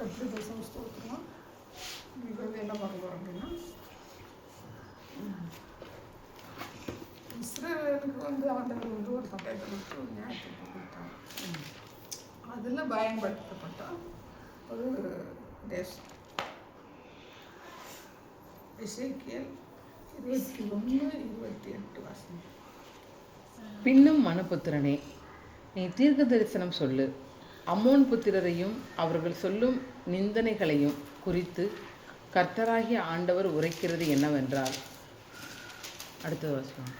கத்திரி தரிசனம் ஸ்தோத்திரம். இன்னைக்கு வந்து என்ன பண்ணுறோம் அப்படின்னா, இஸ்ரேலுக்கு வந்து ஆண்டவர் வந்து ஒரு பட்டயத்தை கொடுத்து ஒரு நியாயத்தை கொடுத்தாங்க. அதில் பயன்படுத்தப்பட்ட ஒரு தேசம். எசேக்கியேல் 21:28 வாசனம். பின்னும் மனுபுத்திரனே, நீ தீர்க்க தரிசனம் சொல்லு. அம்மோன் புத்திரரையும் அவர்கள் சொல்லும் நிந்தனைகளையும் குறித்து கர்த்தராகிய ஆண்டவர் உரைக்கிறது என்னவென்றால், அடுத்த வாசகம்,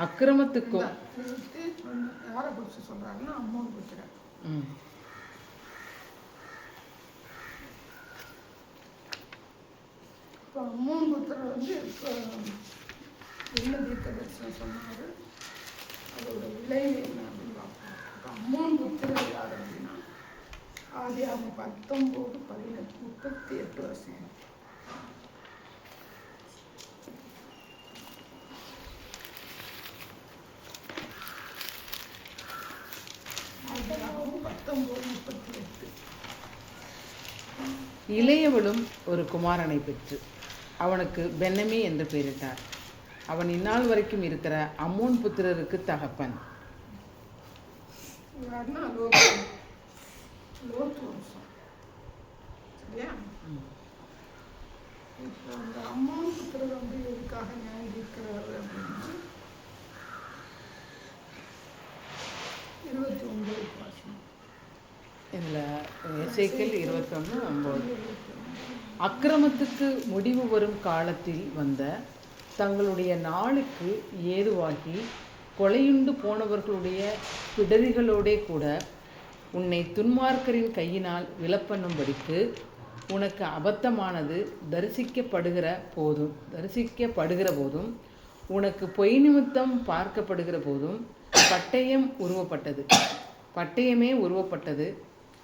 அக்கிரமத்துக்கும் யாரை குறித்து சொல்கிறாங்கன்னா அம்மோன் புத்திரர். இப்போ அம்மோன் புத்திரர் வந்து இப்போ என்ன தீர்க்க தரிசனம் சொன்னார், அதோட விளைவு என்ன அப்படின்னு பார்ப்போம். இப்போ அம்மோன் புத்திரர் யார் அப்படின்னா ஆதியாகமம் 19:38 வருஷம். ஆதியாகமம் 19:38. இளையவளும் ஒரு குமாரனை பெற்று அவனுக்கு பென்னமி என்று பெயரிட்டார். அவன் இந்நாள் வரைக்கும் இருக்கிற அம்மோன் புத்திரருக்கு தகப்பன். சரியா? இப்போ அந்த அம்மோன் புத்திரர் வந்து எதுக்காக நியாயம் இருக்கிறாரு அப்படின்னா 29 வருஷம். இதில் எசேக்கியேல் 21:9. அக்கிரமத்துக்கு முடிவு வரும் காலத்தில் வந்த தங்களுடைய நாளுக்கு ஏதுவாகி கொலையுண்டு போனவர்களுடைய பிடரிகளோடே கூட உன்னை துன்மார்க்கரின் கையினால் விலப்பண்ணும்படிக்கு உனக்கு அபத்தமானது தரிசிக்கப்படுகிற போதும் உனக்கு பொய் நிமித்தம் பார்க்கப்படுகிற போதும் பட்டயமே உருவப்பட்டது,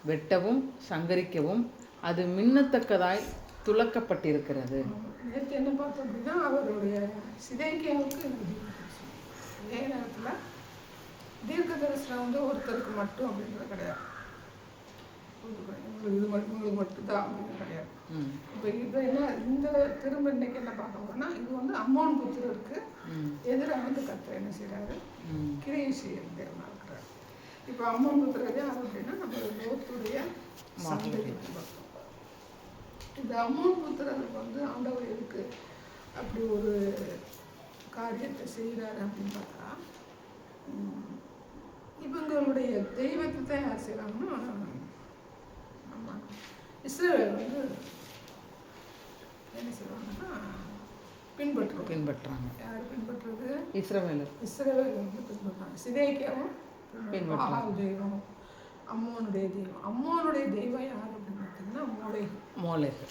வெட்டவும் சங்கரிக்கவும் அது மின்னத்தக்கதாய் துலக்கப்பட்டிருக்கிறது. நேற்று என்ன பார்த்தோம் அப்படின்னா அவருடைய சிதேக்கியாவுக்கு அதே நேரத்தில் தீர்க்க தரிசனம் வந்து ஒருத்தருக்கு மட்டும் அப்படின்றது கிடையாது, உங்களுக்கு மட்டும்தான் அப்படின்னு கிடையாது. இப்போ இது என்ன இந்த திரும்ப இன்னைக்கு என்ன பார்க்க போறோம்னா, இது வந்து அம்மோன் புத்திரருக்கு எதிராக வந்து கர்த்தர் என்ன செய்யறாரு, கிரியை செய்ய தேவனா இருக்கிறார். இப்போ அம்மோன் புத்திரர் யார் அப்படின்னா நம்ம லோத்துடைய சந்ததி பார்த்தோம். இந்த அம்மோன் புத்திரருக்கு வந்து ஆண்டவர் எதுக்கு அப்படி ஒரு காரியத்தை செய்கிறாரு அப்படின்னு பார்த்தா, இவங்களுடைய தெய்வத்தை தான் யார் செய்கிறாங்கன்னா நம்ம இஸ்ரவேல் வந்து என்ன செய்வாங்கன்னா பின்பற்றுறாங்க. யார் பின்பற்றுறது? இஸ்ரவேல் வந்து பின்பற்றுறாங்க. சிதேக்கியாவும் பின்பற்றுறாங்க. தெய்வம் அம்மோனுடைய தெய்வம். அம்மோனுடைய தெய்வம் யார் அப்படின்னு பார்த்தீங்கன்னா மோளேக்.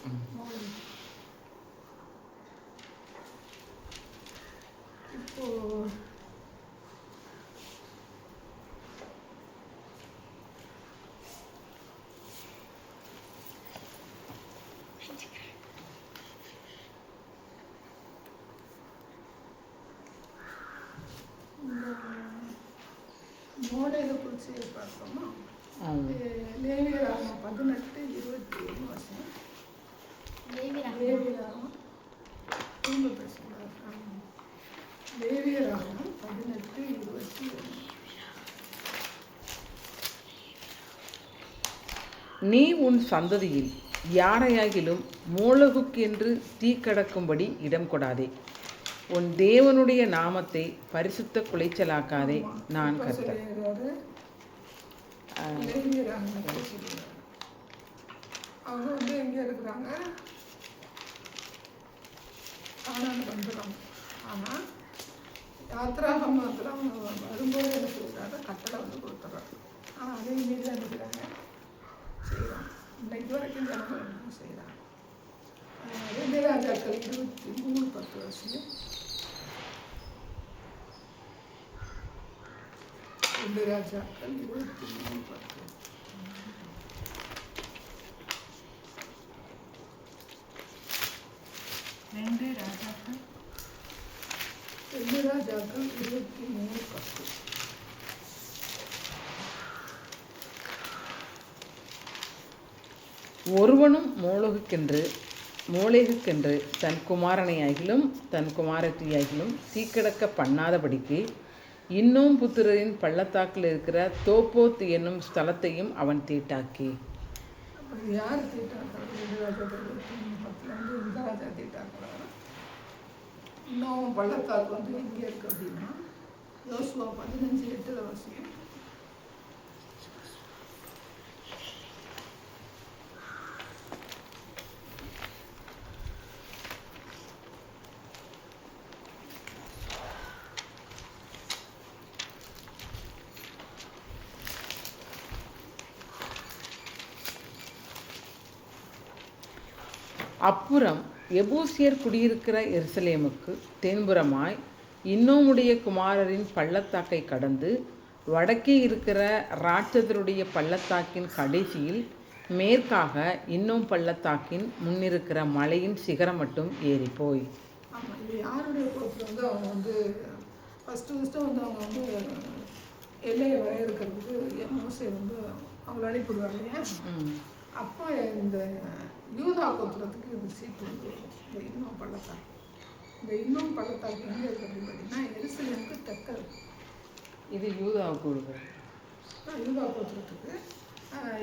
இப்போ மோளேகை குறித்து பார்த்தோமா, லேவியராகமம் 18:27 வருஷம். லேவியராகமம் திரும்ப பேசுகிறார். லேவியராகமம் 18:27. நீ உன் சந்ததியில் யாரையாகிலும் மோளகுக்கென்று தீ கடக்கும்படி இடம் கொடாதே, உன் தேவனுடைய நாமத்தை பரிசுத்த குலைச்சலாக்காதே, நான் கர்த்தர். அவங்க வந்து எங்கே இருக்கிறாங்க? கானான் வந்துடுறாங்க. ஆனால் யாத்திராகமத்தில் அவங்க வரும்போது என்ன செய்கிறாங்க, கட்டளை வந்து கொடுத்துட்றாங்க. ஆனால் அதே மீறி தான் இருக்கிறாங்க, செய்கிறாங்க. இன்னைக்கு வரைக்கும் ஜனங்கள் என்ன செய்கிறாங்க. 2 ராஜாக்கள் 23:10 வருஷம். 2 ராஜாக்கள் 23:10. ரெண்டு ராஜாக்கள் 23:10. ஒருவனும் மோளேகுக்கென்று தன் குமாரனையாகிலும் தன் குமாரத்தியாகிலும் தீக்கிடக்க பண்ணாதபடிக்கு இன்னும் புத்திரரின் பள்ளத்தாக்கில் இருக்கிற தோப்போத் என்னும் ஸ்தலத்தையும் அவன் தீட்டாக்கி. யார் தீட்டாக்குறாங்க? இந்த ராஜா தீட்டாக்குறாங்க. இன்னும் பள்ளத்தாக்கு வந்து எங்கே இருக்கு அப்படின்னா யோசுவா 15:8 வாசிக்கும். அப்புறம் எபூசியர் குடியிருக்கிற எருசலேமுக்கு தென்புறமாய் இன்னோமுடைய குமாரரின் பள்ளத்தாக்கை கடந்து வடக்கே இருக்கிற ராட்சதருடைய பள்ளத்தாக்கின் கடைசியில் மேற்காக இன்னும் பள்ளத்தாக்கின் முன்னிருக்கிற மலையின் சிகரம் மட்டும் ஏறி போய். ஆமாம், இது யாருடைய கோத்தில் வந்து அவங்க வந்து ஃபஸ்ட்டு வந்து அவங்க வந்து எல்லையை வரையறுக்கிறதுக்கு மோசே வந்து அவங்கள அனுப்பிடுவாங்க இல்லையா? அப்போ இந்த யூதா கோத்திரத்துக்கு இது சீட்டு வந்து இந்த இன்னும் பள்ளத்தாக்கு. இந்த இன்னும் பள்ளத்தாக்கு எங்கே இருக்குது அப்படின்னு பார்த்தீங்கன்னா எருசலேமுக்கு தெற்க இருக்குது. இது யூதாவுக்கு யூதா கோத்திரத்துக்கு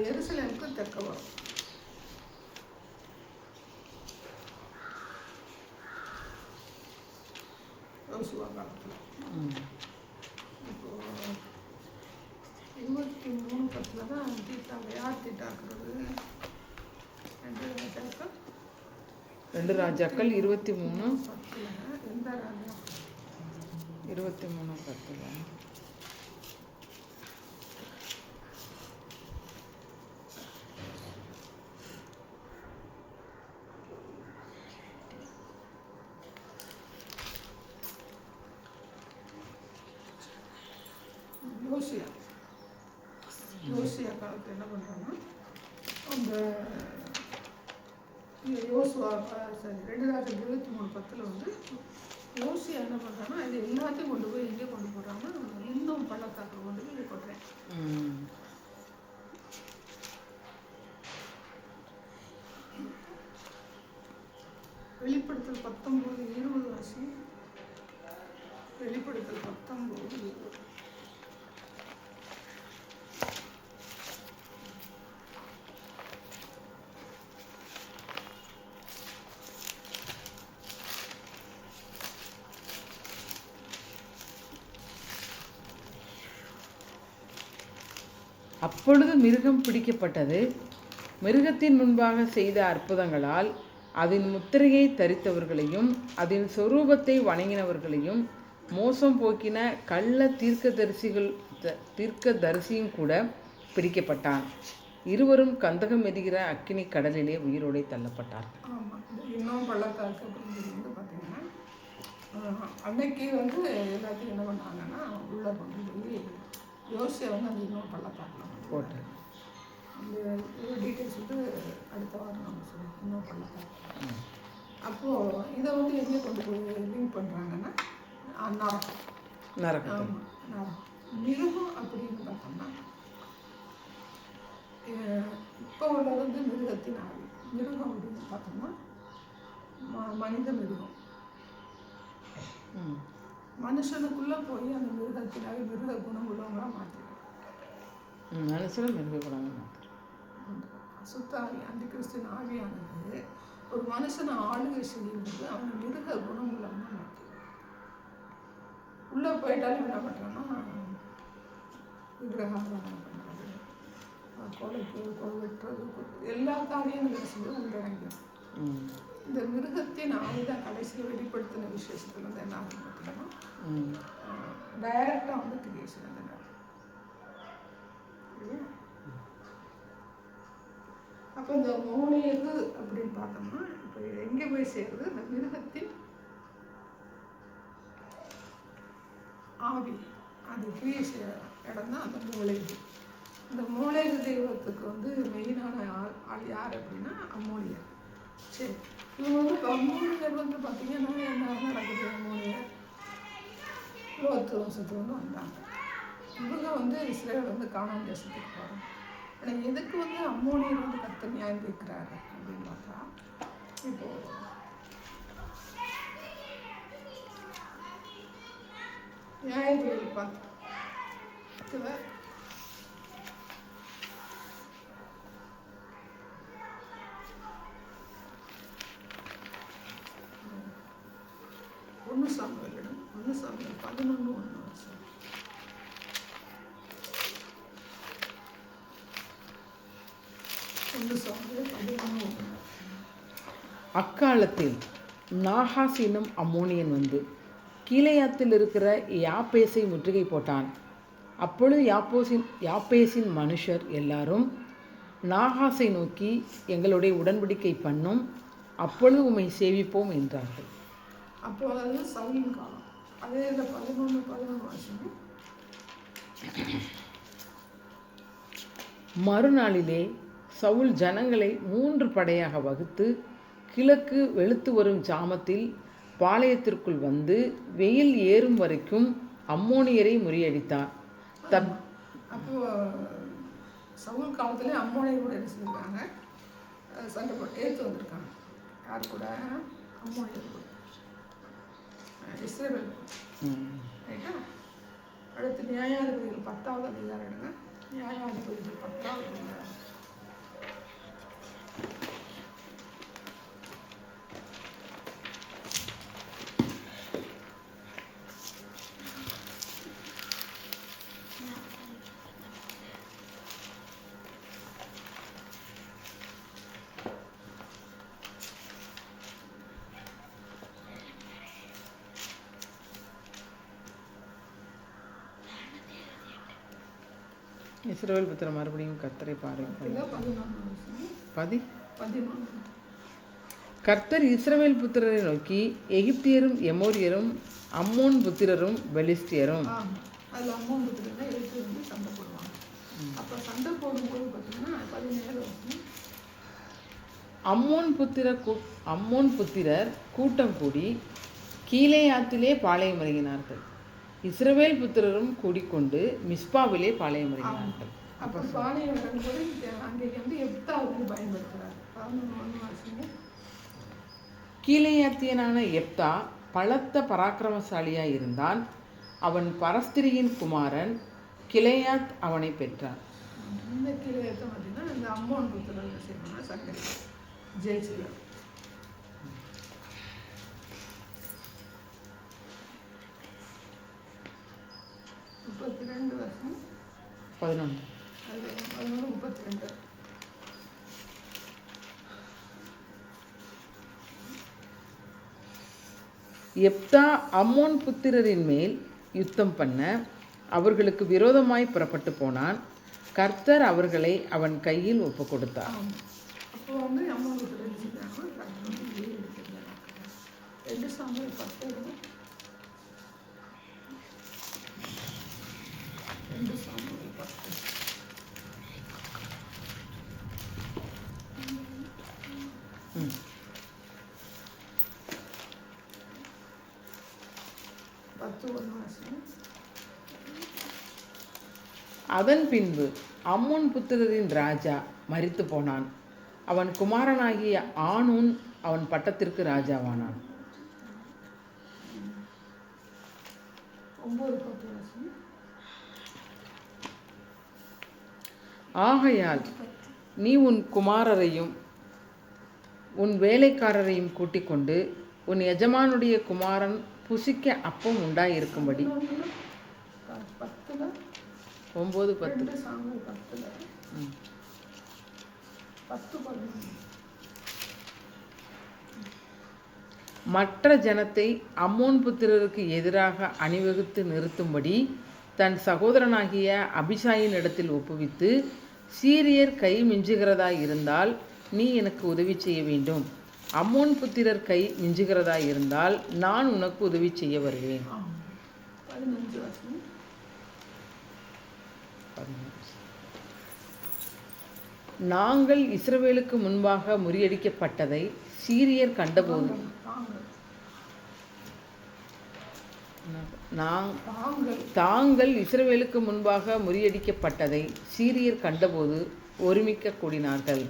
எருசலேமுக்கு தெற்க வரும். யோசுவா காலத்தில் இப்போ 23:10 தான் தீட்டாங்க. யார் தீட்டாக்குறது? 2 ராஜாக்கள் 23:10. எந்த ராஜா? 23:10. யோசியா காலத்தில் என்ன பண்ணுறாங்கன்னா அந்த யோசுவா 2 ராஜாக்கள் 23:10 வந்து யோசியா என்ன பண்ணுறாங்கன்னா இது எல்லாத்தையும் கொண்டு போய் எங்கே கொண்டு போடுறாங்கன்னா இன்னும் பள்ளத்தாக்கு கொண்டு போய் இதை போடுறேன். வெளிப்படுத்தல் 19:20 வாசி. வெளிப்படுத்தல் 19:20. அப்பொழுது மிருகம் பிடிக்கப்பட்டது. மிருகத்தின் முன்பாக செய்த அற்புதங்களால் அதன் முத்திரையை தரித்தவர்களையும் அதன் சொரூபத்தை வணங்கினவர்களையும் மோசம் போக்கின கள்ள தீர்க்கதரிசியும் கூட பிடிக்கப்பட்டான். இருவரும் கந்தகம் எரிகிற அக்கினி கடலிலே உயிரோடே தள்ளப்பட்டார். ஆமாம், இன்னும் பள்ளத்தாக்கு அப்படிங்கிறது பார்த்தீங்கன்னா அன்னைக்கு வந்து எல்லாத்தையும் என்ன பண்ணாங்கன்னா உள்ள கொண்டு போய் யோசியை வந்து அந்த இன்னும் பள்ளத்தாக்கில் போட்டு அந்த டீட்டெயில்ஸ் வந்து அடுத்த வாரம் நம்ம சொல்லுவோம். இன்னும் பள்ளத்தாக்கு அப்போது இதை வந்து எங்கே கொண்டு போய் லிங்க் பண்ணுறாங்கன்னா நரகம். ஆமாம், நரகம். மிருகம் அப்படின்னு பார்த்தோம்னா இப்போ உள்ளது வந்து மிருகத்தின் ஆவி. மிருகம் அப்படின்னு பார்த்தோம்னா மனித மிருகம். மனுஷனுக்குள்ளே போய் அந்த மிருகத்தின் ஆவி மிருக குணம் உள்ளவங்களாக மாற்றிடும். மனுஷனும் மிருக குணம் அசுத்தாவி அந்த கிறிஸ்டின் ஆவியானது ஒரு மனுஷனை ஆளுகை செய்யும்போது அவனை மிருக குணம் உள்ளவங்க மாற்றிடும். உள்ளே போயிட்டாலும் என்ன பண்ணுறான்னா விக்கிரகாராதனை பண்ணுறது, கொலைக்கு வெட்டுறது, எல்லா காரியங்களும் செய்ய உள்ளடங்கிடும். இந்த மிருகத்தின் ஆயுதம் கடைசியில் வெளிப்படுத்தின விசேஷத்தில் வந்து என்ன ஆகும் பார்த்தீங்கன்னா டைரக்டாக வந்து கிரியேஷன் அந்த அப்போ இந்த மோனேகு அப்படின்னு பார்த்தோம்னா இப்போ எங்கே போய் சேர்றது? இந்த மிருகத்தின் ஆவி அது கிரியேஷன் இடம் தான் அந்த மூளைகு. இந்த மூளைகு தெய்வத்துக்கு வந்து மெயினான ஆள் யார் அப்படின்னா அம்மோனியர். சரி, இவங்க வந்து இப்போ அம்மோனியர் வந்து பார்த்தீங்கன்னா என்ன நடக்குது? அம்மோனியர் லோத்து வம்சத்துக்கு வந்து வந்தாங்க. இவங்க வந்து இஸ்ரேல் வந்து கானான் தேசத்துக்கு போகிறாங்க. ஆனால் எதுக்கு வந்து அம்மோனியர் வந்து கர்த்தர் நியாயம் தீர்க்கிறாரு அப்படின்னு பார்த்தா, இப்போ நியாயத்தில் பார்த்து ஒன்று சாமுவேல் 11:1. அக்காலத்தில் நாகாஸ் என்னும் அம்மோனியன் வந்து கீலேயாத்தில் இருக்கிற யாப்பேசை முற்றுகை போட்டான். அப்பொழுது யாப்பேசின் மனுஷர் எல்லாரும் நாகாசை நோக்கி, எங்களுடைய உடன்படிக்கை பண்ணும், அப்பொழுது உம்மை சேவிப்போம் என்றார்கள். அப்போ அதாவது சவுலின் காலம். அதே 11 வருஷம். மறுநாளிலே சவுல் ஜனங்களை 3 படையாக வகுத்து கிழக்கு வெளுத்து வரும் ஜாமத்தில் பாளையத்திற்குள் வந்து வெயில் ஏறும் வரைக்கும் அம்மோனியரை முறியடித்தார். அப்போ சவுல் காலத்துல அம்மோனியர் கூட என்ன செஞ்சிருக்காங்க, சண்டை போட்டு ஏற்று வந்திருக்காங்க. யார் கூட? அம்மோனியர் கூட, இஸ்ரவேல். ரைட்டா? அடுத்து நியாயாதிபதிகள் 10வது அதிகாரம் எடுங்க. நியாயாதிபதிகள் 10வது அதிகாரம். இஸ்ரவேல் புத்திர மறுபடியும் கர்த்தரை பாருங்கள். கர்த்தர் இஸ்ரவேல் புத்திரரை நோக்கி, எகிப்தியரும் எமோரியரும் அம்மோன் புத்திரரும் பெலிஸ்தியரும். அம்மோன் புத்திரர் கூட்டம் கூடி கீலேயாத்திலே பாளையம் இறங்கினார்கள். இஸ்ரவேல் புத்திரரும் கூடிக்கொண்டு மிஸ்பாவிலே பாளையம் இறங்கினார்கள். அப்போ பாளையம் இறங்கும்போது அங்கே வந்து எப்தாவது பயன்படுத்துகிறார். கீலேயாத்தியனான எப்தா பலத்த பராக்கிரமசாலியாய் இருந்தான். அவன் பரஸ்திரியின் குமாரன் கிலேயாத் அவனை பெற்றான். இந்த கீலேயாத்தை பார்த்தீங்கன்னா இந்த அம்மோன் புத்திரர் செய்யணும்னா சண்டை ஜெயிச்சுக்கலாம். வருஷம் 11. எப்தா அம்மோன் புத்திரரின் மேல் யுத்தம் பண்ண அவர்களுக்கு விரோதமாய் புறப்பட்டு போனான். கர்த்தர் அவர்களை அவன் கையில் ஒப்பு கொடுத்தார். அப்போ வந்து அம்மோன் புத்திரர் அதன் பின்பு அம்மோன் புத்திரரின் ராஜா மரித்து போனான். அவன் குமாரனாகிய ஆனூன் அவன் பட்டத்திற்கு ராஜாவானான். ஆகையால் நீ உன் குமாரரையும் உன் வேலைக்காரரையும் கூட்டிக் கொண்டு உன் எஜமானுடைய குமாரன் புசிக்க அப்பம் உண்டாயிருக்கும்படி 9:10 மற்ற ஜனத்தை அம்மோன் புத்திரருக்கு எதிராக அணிவகுத்து நிறுத்தும்படி தன் சகோதரனாகிய அபிசாயின் இடத்தில் ஒப்புவித்து, சீரியர் கை மிஞ்சுகிறதா இருந்தால் நீ எனக்கு உதவி செய்ய வேண்டும், அம்மோன் புத்திரர் கை மிஞ்சுகிறதா இருந்தால் நான் உனக்கு உதவி செய்ய வருவேன். நாங்கள் இஸ்ரவேலுக்கு முன்பாக முறியடிக்கப்பட்டதை சீரியர் கண்டபோது தாங்கள் இஸ்ரவேலுக்கு முன்பாக முறியடிக்கப்பட்டதை சீரியர் கண்டபோது ஒருமிக்க கூடினார்கள்.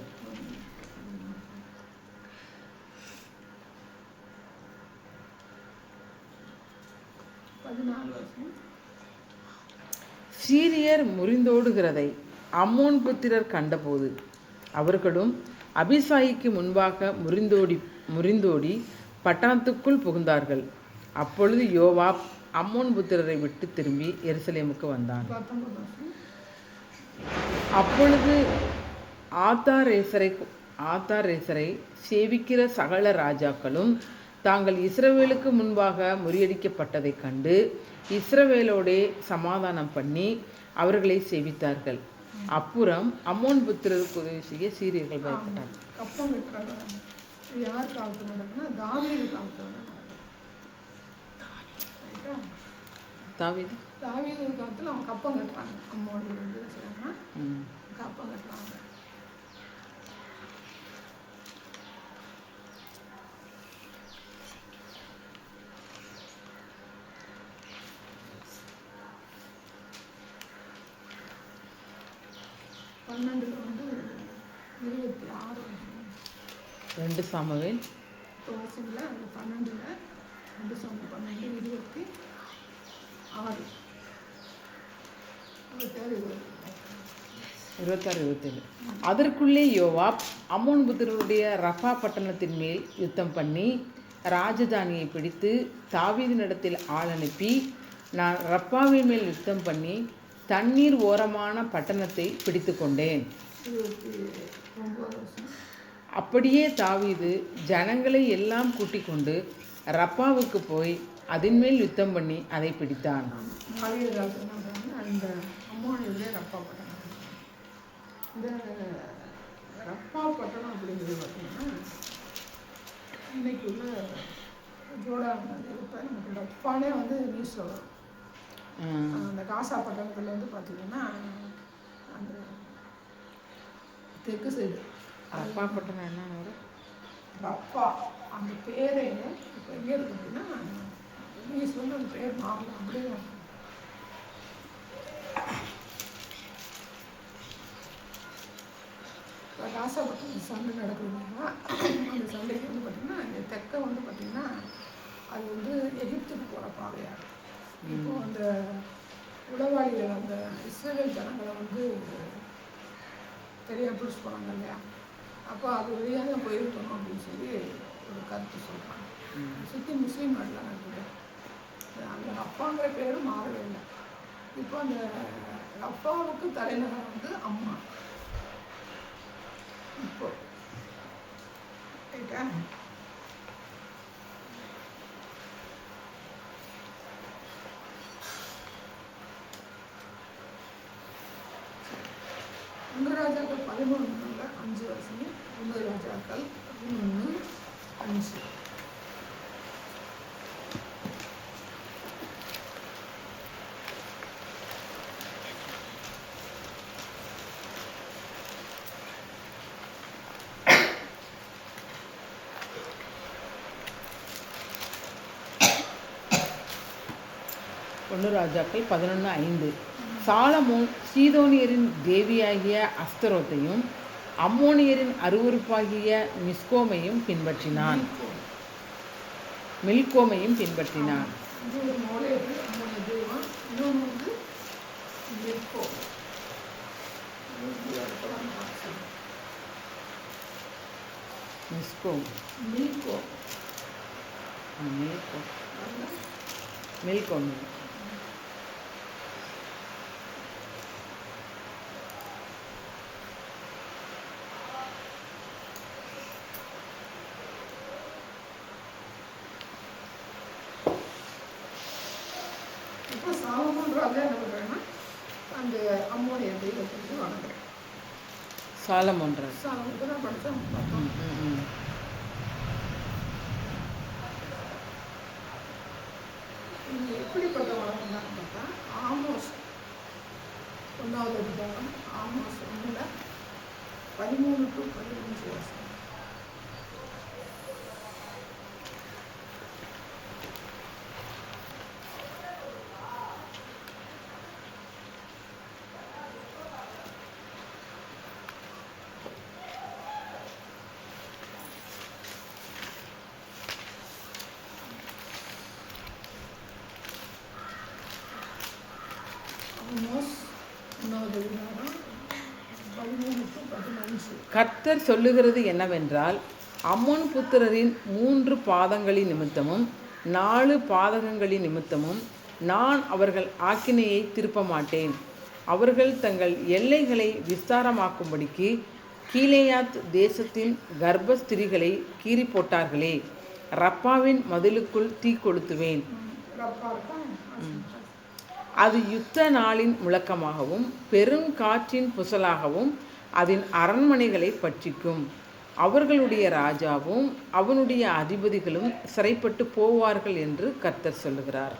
14 சீரியர் முறிந்தோடுகிறதை அம்மோன் புத்திரர் கண்டபோது அவர்களும் அபிசாயிக்கு முன்பாக முறிந்தோடி பட்டணத்துக்குள் புகுந்தார்கள். அப்பொழுது யோவாப் அம்மோன் புத்திரரை விட்டு திரும்பி எருசலேமுக்கு வந்தான். 19 அப்பொழுது ஆத்தாரேசரை சேவிக்கிற சகல ராஜாக்களும் தாங்கள் இஸ்ரவேலுக்கு முன்பாக முறியடிக்கப்பட்டதைக் கண்டு இஸ்ரவேலோடே சமாதானம் பண்ணி அவர்களை சேவித்தார்கள். அப்புறம் அம்மோன் புத்திரருக்கு உதவி செய்ய சீரியர்கள் பயப்பட்டார்கள். கப்பம் கட்டுறாங்க. யார் காலத்தில் நடக்குன்னா தாவீது காலத்தில் நடக்குது. தாவீது காலத்தில் அவங்க கப்பம் கட்டுறாங்க. அம்மோன் செய்யறாங்கன்னா கப்பம் கட்டுறாங்க. வந்து 26 2 சாமுவேல் 12 2 சாமுவேல் 26 அதற்குள்ளே யோவாப் அம்மோன் புத்திரருடைய ரஃபா பட்டணத்தின் மேல் யுத்தம் பண்ணி ராஜதானியை பிடித்து தாவீதினிடத்தில் ஆள் அனுப்பி, நான் ரப்பாவின் மேல் யுத்தம் பண்ணி தண்ணீர் ஓரமான பட்டணத்தை பிடித்து கொண்டேன். அப்படியே தாவீது ஜனங்களை எல்லாம் கூட்டிக் கொண்டு ரப்பாவுக்கு போய் அதன் மேல் யுத்தம் பண்ணி அதை பிடித்தான். இந்த ரப்பா பட்டணம் அப்படிங்கிறது பார்த்தீங்கன்னா இன்னைக்கு உள்ள ஜோர்டான் ரப்பானே வந்து நியூஸ் வரும். அந்த காசா பட்டணத்தில் வந்து பார்த்தீங்கன்னா அந்த தெற்கு சைடு ரப்பா பட்டணம் என்ன வரும்? ரப்பா அந்த பேரே இப்போ எங்கே இருக்கு அப்படின்னா நியூஸ் வந்து அந்த பேர் மாறலாம். அப்படியே காசா பட்டணம் சண்டை நடக்குதுன்னா அந்த சண்டைக்கு வந்து பார்த்திங்கன்னா இந்த தெற்க வந்து பார்த்திங்கன்னா அது வந்து எகிப்துக்கு போகிற பாதையாக இருக்கும். இப்போ அந்த உளவாளிகள் அந்த இஸ்ரேல் ஜனங்களை வந்து பெரிய பிடிச்சி போனாங்க இல்லையா, அப்போ அது வழியாக தான் போயிருக்கணும் அப்படின்னு சொல்லி ஒரு கருத்து சொல்கிறாங்க. சுற்றி முஸ்லீம் நாட்டில் நடக்குது. அந்த அப்பாங்கிற பேரும் மாறவே இல்லை. இப்போ அந்த அப்பாவுக்கு தலைநகர் வந்து அம்மா. இப்போ ரைட்டா ராஜாக்கள் 13 5 வருஷம். ராஜாக்கள் 11 5. ராஜாக்கள் 11:5. சாலமோன் சீதோனியரின் தேவியாகிய அஸ்தரோத்தையும் அம்மோனியரின் அருவருப்பாகிய மில்கோமையும் பின்பற்றினான். மில்கோம் அந்த அம்மோனிய தெய்வத்துக்கு வணங்குறேன். சாலமோன் தான் படித்தோம். இது எப்படிப்பட்ட வளம் தான் பார்த்தா ஆமோஸ் 1வது அதிகாரம் ஆமோஸ் 1 13 to 15 வருஷம். கர்த்தர் சொல்லுகிறது என்னவென்றால், அம்மோன் புத்திரரின் 3 பாதங்களின் நிமித்தமும் 4 பாதகங்களின் நிமித்தமும் நான் அவர்கள் ஆக்கினையை திருப்ப மாட்டேன். அவர்கள் தங்கள் எல்லைகளை விஸ்தாரமாக்கும்படிக்கு கீலேயாத் தேசத்தின் கர்ப்பஸ்திரிகளை கீறி போட்டார்களே, ரப்பாவின் மதிலுக்குள் தீ கொளுத்துவேன். அது யுத்த நாளின் முழக்கமாகவும் பெருங்காற்றின் புசலாகவும் அதன் அரண்மனைகளை பட்சிக்கும். அவர்களுடைய ராஜாவும் அவனுடைய அதிபதிகளும் சிறைப்பட்டு போவார்கள் என்று கர்த்தர் சொல்லுகிறார்.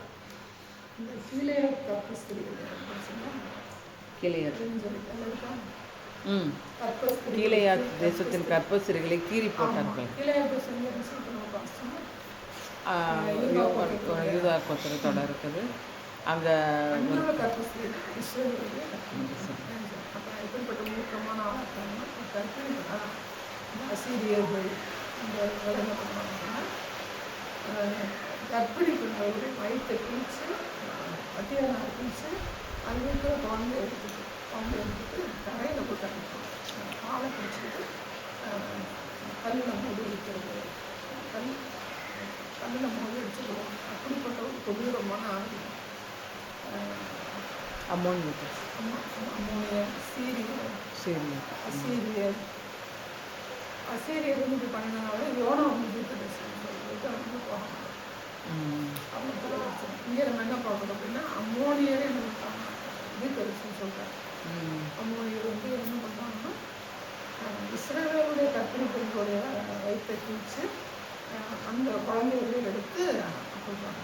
கீலேயாத் தேசத்தின் கர்ப்பஸ்திரிகளை கீறி போட்டார்கள். யூதா கோத்திரத்தோட இருக்குது. அங்கே அசீரியர்கள் இந்த கர்ப்பிணி பெண்களுடைய வயிற்றை கிழிச்சு பட்டியான கிழிச்சு அங்கிருக்கிற குழந்தை எடுத்துட்டு தரையில் போட்டு அடிப்போம். காலை பிடிச்சிட்டு கல்லில் மூடி வைக்கிறது, கல்லில் மூடி வச்சுருவோம். அப்படிப்பட்ட ஒரு கொடூரமான ஆளுங்க. அம்மோனிய அசீரியர் வந்து இப்படி பண்ணினால யோனா வந்து சொல்லிட்டு வந்து போகணும். அவங்க இங்கே நம்ம என்ன பார்க்கணும் அப்படின்னா, அம்மோனியர் என்ன பண்ணுறாங்க தீர்க்கதரிசனம் சொல்கிறார். அம்மோனியர் வந்து என்ன பண்ணுறாங்கன்னா, இஸ்ரவேலுடைய கர்ப்பிணி பெண்களுடைய வயிற்றை கிழிச்சு அந்த குழந்தைகளை எடுத்து சொல்கிறாங்க.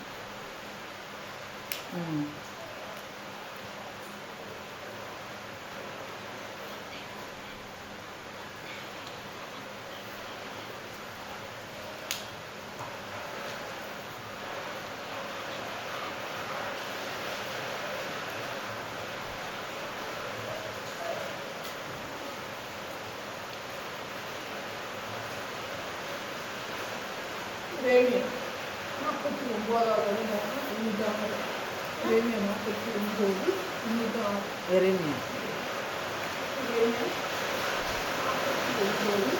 ரேமியா 49வது அதிகாரம் 9. ரேமியா 49 9. எரேமியா 49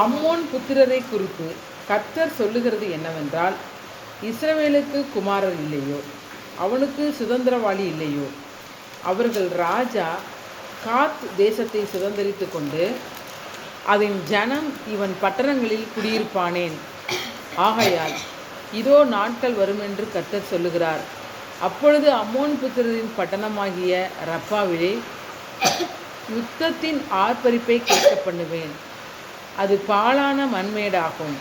அம்மோன் புத்திரரை குறித்து கர்த்தர் சொல்லுகிறது என்னவென்றால், இஸ்ரவேலுக்கு குமாரர் இல்லையோ, அவனுக்கு சுதந்திரவாளி இல்லையோ. அவர்கள் ராஜா காத் தேசத்தை சுதந்திரித்து கொண்டு அதன் ஜனம் இவன் பட்டணங்களில் குடியிருப்பானேன். ஆகையால் இதோ நாட்கள் வருமென்று கர்த்தர் சொல்லுகிறார். அப்பொழுது அம்மோன் புத்திரரின் பட்டணமாகிய ரப்பாவிலே யுத்தத்தின் ஆர்ப்பரிப்பை கேட்க பண்ணுவேன். அது பாழான மண்மேடாகும்.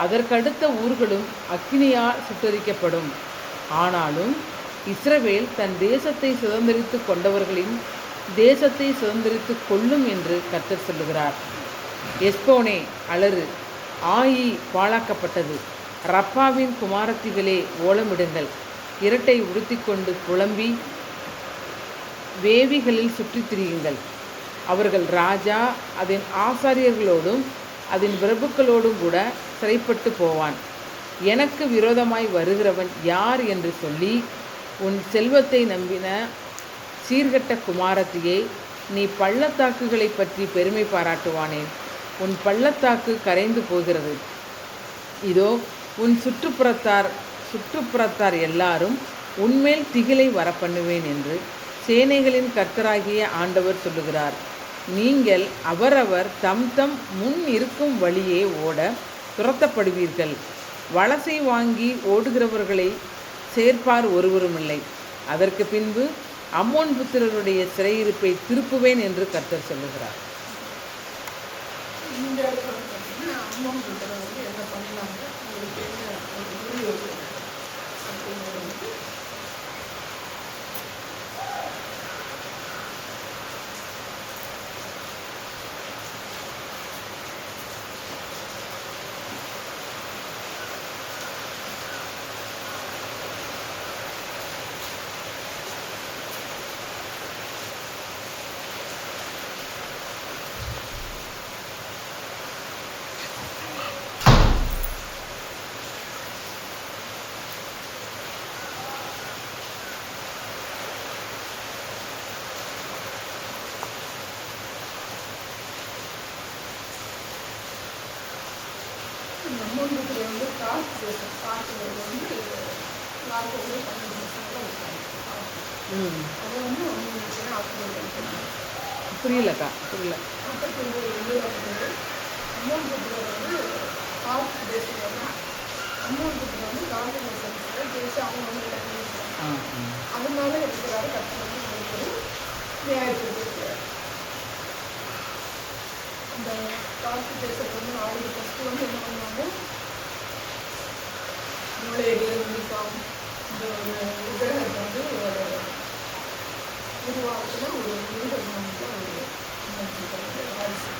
அதற்கடுத்த ஊர்களும் அக்கினியால் சுட்டரிக்கப்படும். ஆனாலும் இஸ்ரவேல் தன் தேசத்தை சுதந்திரித்து கொண்டவர்களின் தேசத்தை சுதந்திரித்து கொள்ளும் என்று கர்த்தர் சொல்லுகிறார். எஸ்போனே அலறு, ஆயி பாழாக்கப்பட்டது. ரப்பாவின் குமாரத்திகளே ஓலமிடுங்கள். இரட்டை உடுத்திக்கொண்டு புலம்பி வேவிகளில் சுற்றித் திரியுங்கள். அவர்கள் ராஜா அதன் ஆசாரியர்களோடும் அதன் பிரபுக்களோடும் கூட சிறைப்பட்டு போவான். எனக்கு விரோதமாய் வருகிறவன் யார் என்று சொல்லி, உன் செல்வத்தை நம்பின சீர்கட்ட குமாரத்தியை, நீ பள்ளத்தாக்குகளை பற்றி பெருமை பாராட்டுவானேன். உன் பள்ளத்தாக்கு கரைந்து போகிறது. இதோ உன் சுற்றுப்புறத்தார் எல்லாரும் உன்மேல் திகிலை வரப்பண்ணுவேன் என்று சேனைகளின் கர்த்தராகிய ஆண்டவர் சொல்லுகிறார். நீங்கள் அவரவர் தம் தம் முன் இருக்கும் வழியே ஓட துரத்தப்படுவீர்கள். வலசை வாங்கி ஓடுகிறவர்களை சேர்ப்பார் ஒருவருமில்லை. அதற்கு பின்பு அம்மோன் புத்திரருடைய சிறையிருப்பை திருப்புவேன் என்று கர்த்தர் சொல்லுகிறார். அம்மன் புத்திரர் வந்து காசு காசுங்கிறது வந்து நாற்பது 12 வருஷங்கள இருக்காங்க. அதை வந்து அவங்க ஆசிரியர் புரியலக்கா, புரியல. 49 அம்மன் புத்திரர் வந்து காசு தேசம் அம்மன் புத்திரர் வந்து காந்தி தேசம் அவங்க வந்து அதனால இருக்கிறாரு கட்டணம் வந்து நியாயத்திற்கு அந்த காசு தேசத்தை வந்து ஆளுக்கு ஃபஸ்ட்டு வந்து என்ன பண்ணுவாங்க, மூளையடி மிதிப்பாம் இந்த ஒரு விக்கிரகத்தை வந்து உருவாக்குனா ஒரு மிருகத்தை ஒரு வாரிசு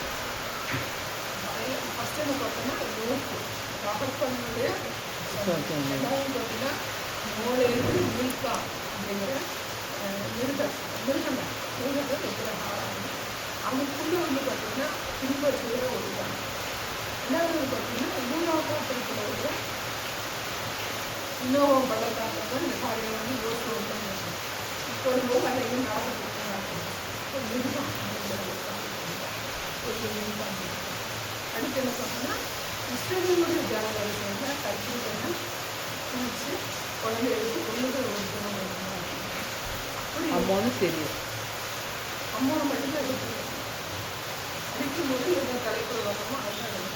ஃபஸ்ட்டு என்ன பார்த்தோம்னா நோக்கு பகற்பனுடைய பார்த்தீங்கன்னா மூளையடி மில்கா அப்படிங்கிற மிருகத்தை விக்கிரகம் அதுக்குள்ளே வந்து பார்த்தீங்கன்னா பின்பற்றுகிற ஒரு தான். ரெண்டாவது பார்த்தீங்கன்னா யூனோகோட்டத்தில் உள்ள இன்னோவா பள்ளத்தாக்கில் தான் இந்த காலையில் வந்து யோசிச்சு பண்ணுறாங்க. இப்போ ஒரு காலையில் நடந்துருக்காங்க மிருகம் அடுத்து என்ன பார்த்தோம்னா இஸ்ரேலுடைய ஜனவரிசையில் கட்சி பண்ண குளிச்சு குழந்தைகளுக்கு பொண்ணுகள் ஒருத்தணும் அம்மானு தெரியும். அம்மாவை மட்டும்தான் எடுத்துருக்கோம் அடிக்கும்போது எந்த தலைப்பு வரணுமோ அதுதான்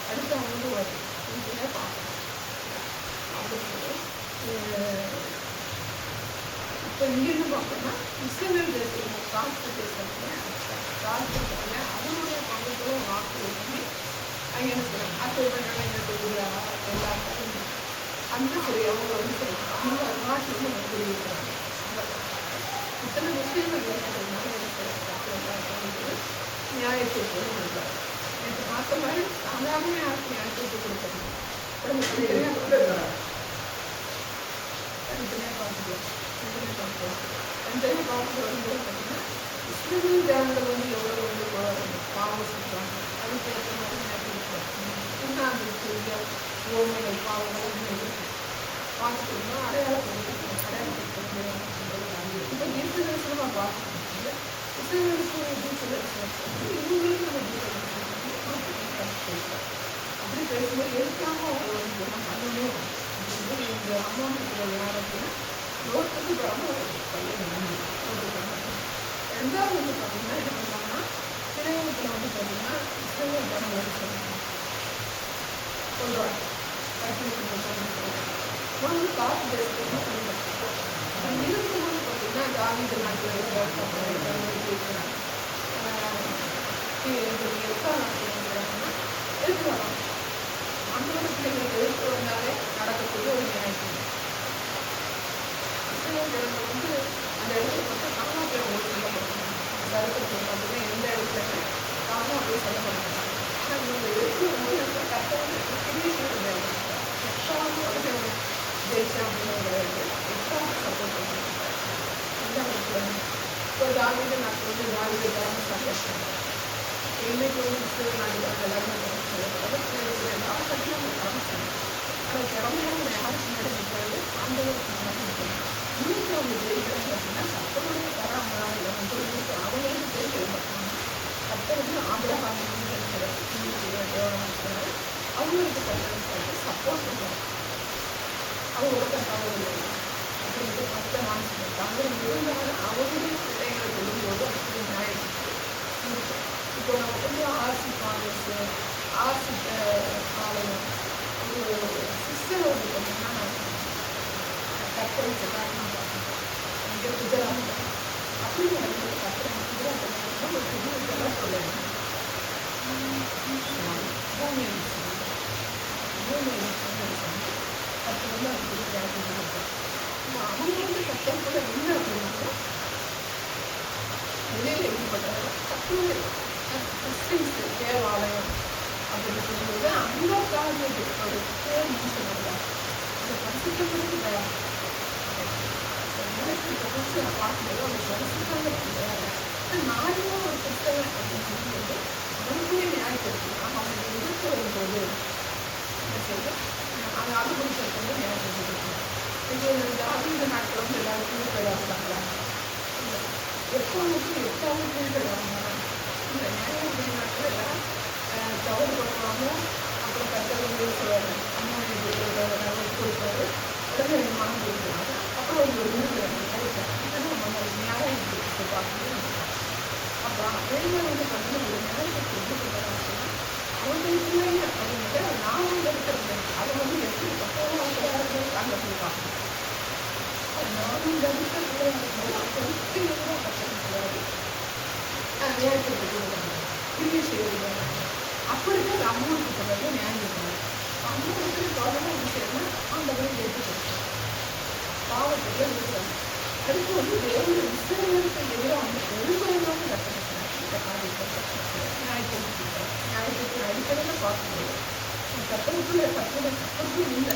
அடுத்து அவங்க வந்து வரும் இதுனே பார்க்கணும். அடுத்து இப்போ இங்கேருந்து பார்த்தோம்னா இஸ்ரேல் தேசம் காசு தேசத்தில் காசு அதனுடைய பங்குகளும் வாக்கு பண்ணி அங்கே என்ன சொல்கிறாங்க ஆசிரியர்கள் எங்களுக்கு எல்லாருக்கும் அந்த சரி அவங்க வந்து சரி அவங்க நாட்டில் வந்து தெரிவிக்கிறாங்க. இத்தனை விஷயங்கள் நியாயத்திற்கு கொடுத்தார். நேற்று பார்த்த மாதிரி சாதாரண யாருக்கு நியாயத்திற்கு கொடுக்கணும் தனித்தனியாக பார்த்துக்கலாம். தனித்தனியாக பார்த்துட்டு வரும்போது பார்த்தீங்கன்னா இஸ்ரேல் ஜனங்கள் வந்து எவ்வளோ வந்து பாவம் செஞ்சாங்க அதுக்கேற்ற மாதிரி நியாயத்திற்கு ஓமைகள் பாவங்கள் பார்த்துட்டோம்னா அடையாளப்படுத்தி இப்போ இன்டர்நேஷனலாக பார்க்கணும் இஸ்ரேலுக்கு இவங்களுக்கு நம்ம அப்படி பேசும்போது எதுக்காக அவங்க வந்து நம்ம பண்ணணும் அப்படின்றது இந்த அம்மாவுக்கு யார் அப்படின்னா லோகத்துக்கு பிறகு பையன். ரெண்டாவது வந்து பார்த்தீங்கன்னா என்ன பண்ணாங்கன்னா திரையுலகத்தில் வந்து பார்த்தீங்கன்னா இஸ்ரேல் ஜனங்கள் சொல்கிறாங்க வந்து காசு தேசத்துக்கு இருக்கும்போது பார்த்தீங்கன்னா தாவீது நாட்டில் இருக்கிறாங்க எதுக்கு வராங்க அந்த ஒரு பிள்ளைங்களுக்கு எதிர்த்து வந்தாலே நடக்கக்கூடிய ஒரு நியாயம். ஜனங்கள் வந்து அந்த இடத்துல வந்து காணாமல் அவங்க சொல்லப்படுறாங்க. கருத்து பார்த்தீங்கன்னா எந்த இடத்துல காணும் அப்படியே சொல்லப்படுறாங்க. ஆனால் இவங்க எதிர்த்து வந்து கஷ்டம் ஜெயிச்சா அப்படின்னு எக்ஸ்ட்ராவாக சப்போர்ட் பண்ணுறாங்க. இப்போ தாவீது நாட்டில் வந்து தாவீது எல்லாருமே சந்தோஷம் இன்னைக்கு வந்து இஸ்ரேல் நாடுகள் எல்லாருமே எல்லா கட்சியும் காமிச்சாங்க. ஆனால் திறமையான யாருக்கு நடந்துட்டாரு ஆண்டவருக்கு நடந்துட்டாங்க. இன்னைக்கு அவங்க ஜெயிக்கிறாங்க அப்படின்னா கத்தருடைய தராமலாம் இல்லை வந்து அவங்களுக்கு ஜெயிக்கிறாங்க. கத்தருக்கு ஆபிரகாம் அவங்களுக்கு கத்தருக்கு சப்போர்ட் பண்ணுறாங்க. அவங்களோட தகவல் அப்படின்ட்டு பத்து மாதம் தங்கள் இருந்தாலும் அவருடைய பிள்ளைகளை சொல்லும்போது அப்படி நியாயம். இப்போ நம்ம கொஞ்சம் ஆர்சி காலேஜ் ஆர்சி ஆலயம் ஒரு சிஸ்டர் வந்து பார்த்தீங்கன்னா கத்தரிச்ச காரணம் பார்க்கணும் இங்கே குஜராத் அப்படின்னு வந்து கத்திரம் குஜராத் ஒரு பெரிய இதெல்லாம் சொல்லணும். பூமி அது வந்து அவங்க வந்து கத்தம் கூட என்ன அப்படின்னா வெளியில் ஈடுபட்டாங்க. கத்தோடு கிறிஸ்டின்ஸ் தேவாலயம் அப்படின்னு சொல்லும்போது அந்த காரியத்துக்கு ஒரு பேர் சொன்னாங்க அந்த பரிசுத்தங்களுக்கு வேறு பார்க்கும்போது அவங்க பரிசுத்தங்களுக்கு வேறு நானும் ஒரு கிறிஸ்தவன் அப்படின்னு சொல்லும்போது அவங்களே நியாயப்படுத்தலாம். அவங்க எதிர்த்து வரும்போது என்ன செய்ய அதை அனுபவிக்கிறது வந்து நியாயப்படுத்திருக்காங்க. இது தாவீது நாட்டில் வந்து எல்லாருக்குமே போயிடாங்களா எப்போதுக்கு 8வது கீழ்கள் வாங்கினாங்க. இந்த நியாயப்படி நாட்டில் எல்லாம் தவறு பண்ணுவாங்க. அப்புறம் கத்தர் பேசுவார், அம்மாவுடைய கொடுப்பாரு, உடனே மனம் கொடுக்குறாங்க. அப்புறம் ஒரு வீட்டில் கிடைக்கும் நியாயம் பார்க்கணும். அப்போ அவங்க வந்து பார்த்தீங்கன்னா ஒரு நியாயத்தை எப்படி பண்ணுறாங்கன்னா அவங்களுக்கு இல்லைங்க அப்படின்ட்டு நான் வந்து எடுக்கிறது அதை வந்து எப்படி பக்கம் தாங்க போவாங்க. நானும் தடுக்கிறது தான் கற்றுக்கிறாரு நியாயத்தை கிரியை செய்வது. அப்படி இருக்க அந்த அம்மாவுக்கு சொல்றது நியாயம் இருக்கிறார். அம்மாவுக்கு தொடர்ந்து என்ன செய்யணும், அந்த மாதிரி எடுத்துக்கிறது பாவத்தை இருக்கிறாங்க. அதுக்கு வந்து வேறு இஸ்ரவேலுக்கு எதிராக வந்து பெருமையாக கற்றுக்கிறார். இந்த காரியத்தை நியாயத்திற்கு அடிப்படையில் பார்க்கும்போது கத்தருக்குள்ள கத்தருக்குள் இல்லை.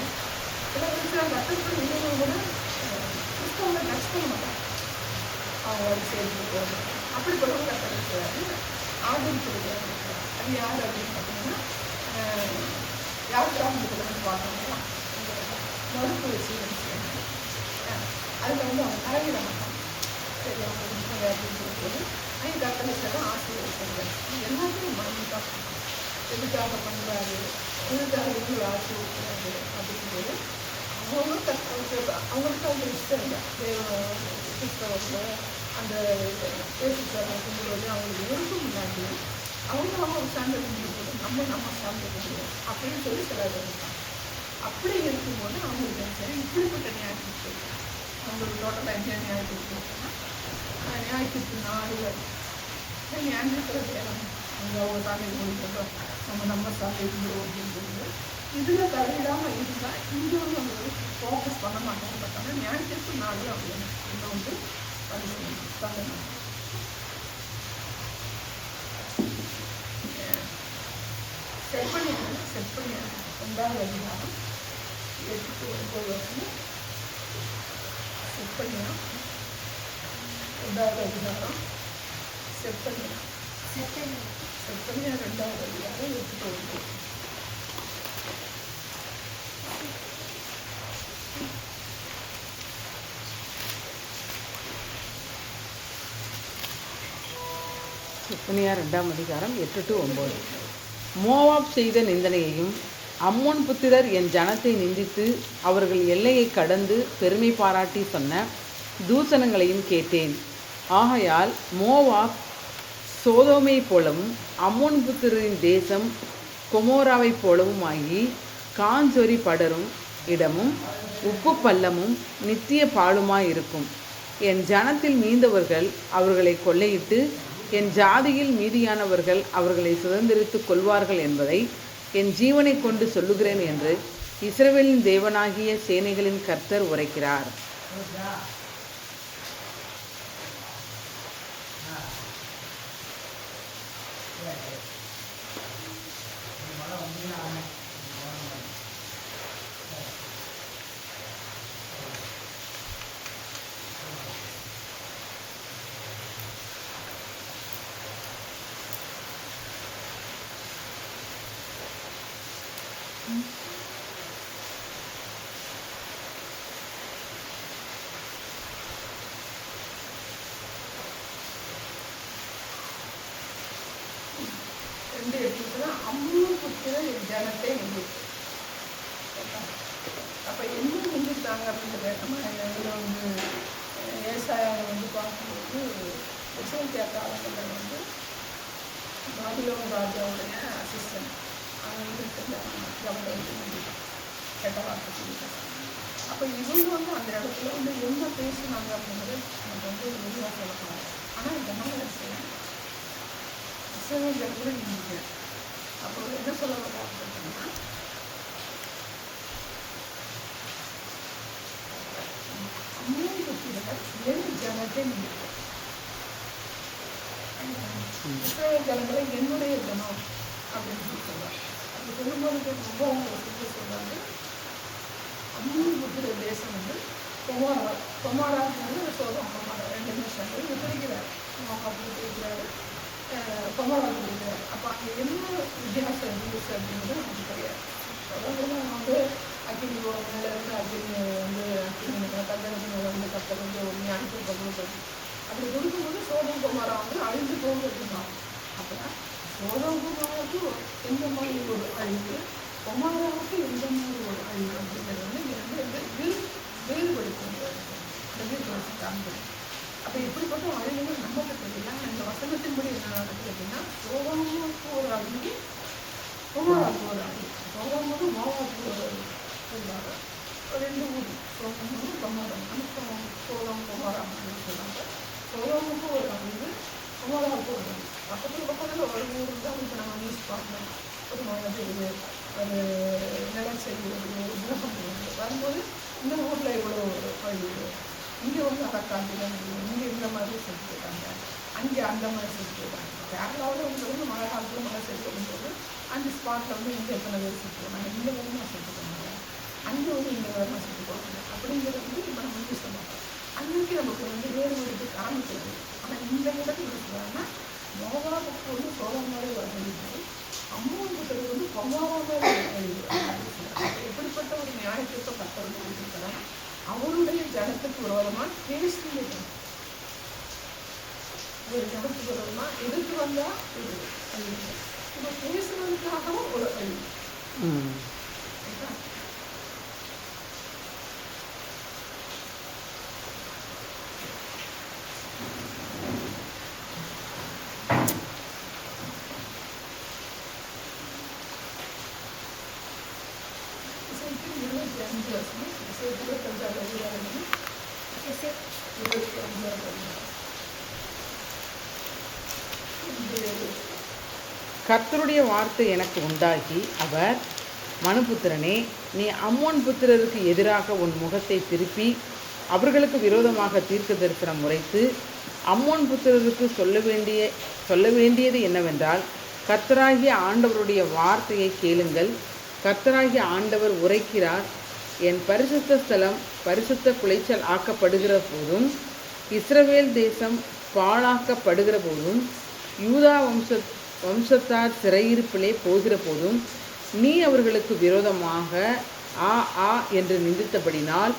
சில விஷயம் கத்தருக்குள் இல்லைன்னா கூட கிறிஸ்தவங்களை டச் பண்ண மாட்டாங்க. அவங்க வந்து சேர்ந்து போகணும். அப்படிப்பட்டவங்க கத்தருக்கிறாரு ஆதரிக்கிறார். அது யார் அப்படின்னு பார்த்தீங்கன்னா யாத்திராமத்தில் வந்து பார்த்தோம்னா மறுப்பு வச்சு அதில் வந்து அவங்க தலையிட மாட்டாங்க. சரி அவங்க அப்படின்னு சொல்லும்போது அவங்க கத்தனை சில ஆசீர்வதிக்கிறார். எல்லாத்தையும் மனமுட்டாக எதுக்காக பண்ணுறாரு, எதுக்காக இருந்து ஆசீர்வதிக்கிறாரு அப்படிங்கும்போது அவங்களுக்கு அவங்க இஷ்டம் இல்லை. கிறிஸ்தவங்க அந்த பேசுகிறது அவங்களுக்கு விருப்பம் இல்லாட்டி அவங்க சார்ந்த முடியும், நம்ம சார்ந்த முடியும் அப்படின்னு சொல்லி சிலர் இருக்காங்க. அப்படி இருக்கும்போது அவங்களுக்கு சரி இப்படிப்பட்ட நியாயத்திற்கு அவங்களுக்கு டோட்டலாக என்ன நியாயத்திற்கு நியாயத்திற்கு நாடுகள் நியாயத்திற்கு வேணும். அவங்க சாமி கொடுக்கட்டும், நம்ம சாமி இருந்தோம் அப்படின்னு சொல்லி இதில் தலையிடாமல் இருந்தால் இங்கே வந்து அவங்க ஃபோக்கஸ் பண்ண மாட்டாங்க. பட் ஆனால் நியாயத்திற்கு நாடு அப்படின்னு இன்னும் வந்து அது பண்ணணும். செப்பனியா 2வது அதிகாரம் 8-9 வருஷம். செப்பனியா 2வது அதிகாரம் செப்பனியா 2வது அதிகாரம் 8-9. செப்பனியா 2ஆம் அதிகாரம் 8-9. மோவாப் செய்த நிந்தனையையும் அம்மோன் புத்திரர் என் ஜனத்தை நிந்தித்து அவர்கள் எல்லையை கடந்து பெருமை பாராட்டி சொன்ன தூசணங்களையும் கேட்டேன். ஆகையால் மோவாப் சோதோமைப் போலவும் அம்மோன் புத்திரரின் தேசம் கொமோராவைப் போலவும் ஆகி காஞ்சொறி படரும் இடமும் உப்பு பள்ளமும் நித்திய பாழுமாயிருக்கும். என் ஜனத்தில் மீந்தவர்கள் அவர்களை கொள்ளையிட்டு என் ஜாதியில் மீதியானவர்கள் அவர்களை சுதந்திரித்து கொள்வார்கள் என்பதை என் ஜீவனை கொண்டு சொல்லுகிறேன் என்று இஸ்ரவேலின் தேவனாகிய சேனைகளின் கர்த்தர் உரைக்கிறார். அம்மோன் புத்திரர் என் ஜனத்தை நிந்தித்து. அப்போ என்ன நிந்தித்தாங்க அப்படின்றத நம்ம இதில் வந்து ஏசாயாவை வந்து பார்க்கும்போது எசேக்கியா காலங்களில் வந்து பாபிலோன் ராஜாவுடைய அசிஸ்டன்ட் அவங்க வந்து கவர்மெண்ட் கெட்ட வார்த்தை சொல்லிட்டாங்க. அப்போ இவங்க வந்து அந்த இடத்துல வந்து என்ன பேசினாங்க அப்படிங்கிறது நமக்கு வந்து வெளியாக சொல்லக்கூடாது. ஆனால் ஜனங்களை இஸ்ரவேலில் கூட நின்று அப்போ என்ன சொல்ல வர்றாங்க அப்படின்னா அம்மோன் புத்திரர் என் ஜனத்தை நின்று இஸ்ரவேல் ஜனங்களை என்னுடைய ஜனம் அப்படின்னு சொல்லி சொல்லுவாங்க. அப்படி சொல்லும்போது ரொம்ப அவங்க சொல்லி சொல்றாங்க அம்மோன் புத்திரர் தேசம் வந்து கொமாராங்கிறது சோதம் கொமாரா 2 நிமிஷம் இது பிரிக்கிறார். அவங்க அப்படி பிரிக்கிறாரு, கொமாரா பிரிக்கிறார். அப்போ அங்கே என்ன வித்தியாசம் இருந்துச்சு அப்படிங்கிறது நமக்கு தெரியாது. அதெல்லாம் வந்து அக்கினியோட மேலே இருந்து அக்கினி வந்து அக்கினி கல்லறைக்கு மேலே வந்து கப்பல் வந்து ஒரு ஞானத்தை கொடுக்குறது. அப்படி கொடுக்கும்போது சோதம் குமாரா வந்து அழிஞ்சு போகிறது தான். அப்போ சோதம் குமாராவுக்கு எந்த மாதிரி ஒரு அழிவு குமாராவுக்கு எந்த மாதிரி ஒரு அழிவு அப்படிங்கிறது வந்து இங்கே வந்து வேறுபடுத்தும் காண்பது. அப்போ இப்படிப்பட்ட அழிவுகள் நம்ம கிட்டதில்லை. இந்த வசனத்தின்படி என்ன நடக்குது அப்படின்னா, சோதமுக்கு ஒரு அழிவு, குமாராவுக்கு ஒரு அழிவு. சோதம் வந்து மோவாவுக்கு ஒரு சொல்லுவாங்க. ரெண்டு ஊர் சோதம் வந்து குமாரம், சோதம் குமாரம் அப்படின்னு சொல்லுவாங்க. சோதமுக்கு ஒரு அழிவு, குமாராவுக்கு ஒரு அழிவு. பக்கத்தில் ஒரு ஊர் தான் இப்போ நம்ம நியூஸ் பார்க்கணும். ஒரு மழை பெய்யுது, ஒரு நிலச்சரிவு, ஒரு பூகம்பம் வரும்போது இந்த ஊரில் இவ்வளோ அழிவு, இங்கே வந்து அறக்காண்டில் இங்கே இந்த மாதிரி செஞ்சுருக்காங்க, அங்கே அந்த மாதிரி செஞ்சுருக்காங்க. கேரளாவில் வந்து மழை காலத்தில் மழை செஞ்சுருக்கும்போது அந்த ஸ்பாட்டில் வந்து இங்கே எத்தனை பேர் செஞ்சுருக்காங்க, இந்த வேலைமாக செஞ்சுருக்காங்க, அங்கே வந்து இந்த வேலைமாக செஞ்சுருக்காங்க அப்படிங்கிறது வந்து இப்போ நம்ம வந்து சொல்லுவோம். அன்றைக்கு நமக்கு வந்து வேறுபடுத்தி காமிக்கிறது. ஆனால் இந்த இடத்துல இருக்கிறாங்கன்னா மோகாவுக்கு வந்து சோழம் மாதிரி ஒரு அழிவு, அம்மன் புத்தகம் வந்து பொம்மாவா மாதிரி ஒரு அழிவு. எப்படிப்பட்ட ஒரு நியாயத்திற்கு கத்தவர்கள் இருக்கிறாங்க. அவருடைய ஜனத்துக்கு விரோதமாக பேசிய ஒரு ஜனத்துக்கு விரோதமாக எதுக்கு வந்தா ஒரு அழிவு, இப்போ பேசுறதுக்காகவும் ஒரு அழிவு. கர்த்தருடைய வார்த்தை எனக்கு உண்டாகி அவர், மனுபுத்திரனே, நீ அம்மோன் புத்திரருக்கு எதிராக உன் முகத்தை திருப்பி அவர்களுக்கு விரோதமாக தீர்க்க தரிசனம் உரைத்து அம்மோன் புத்திரருக்கு சொல்ல வேண்டியது என்னவென்றால், கர்த்தராகிய ஆண்டவருடைய வார்த்தையை கேளுங்கள். கர்த்தராகிய ஆண்டவர் உரைக்கிறார், என் பரிசுத்த ஸ்தலம் பரிசுத்த குலைச்சல் ஆக்கப்படுகிற போதும், இஸ்ரவேல் தேசம் பாழாக்கப்படுகிற போதும், யூதா வம்சத்தார் சிறையிருப்பிலே போகிற போதும், நீ அவர்களுக்கு விரோதமாக ஆ ஆ என்று நிந்தித்தபடினால்,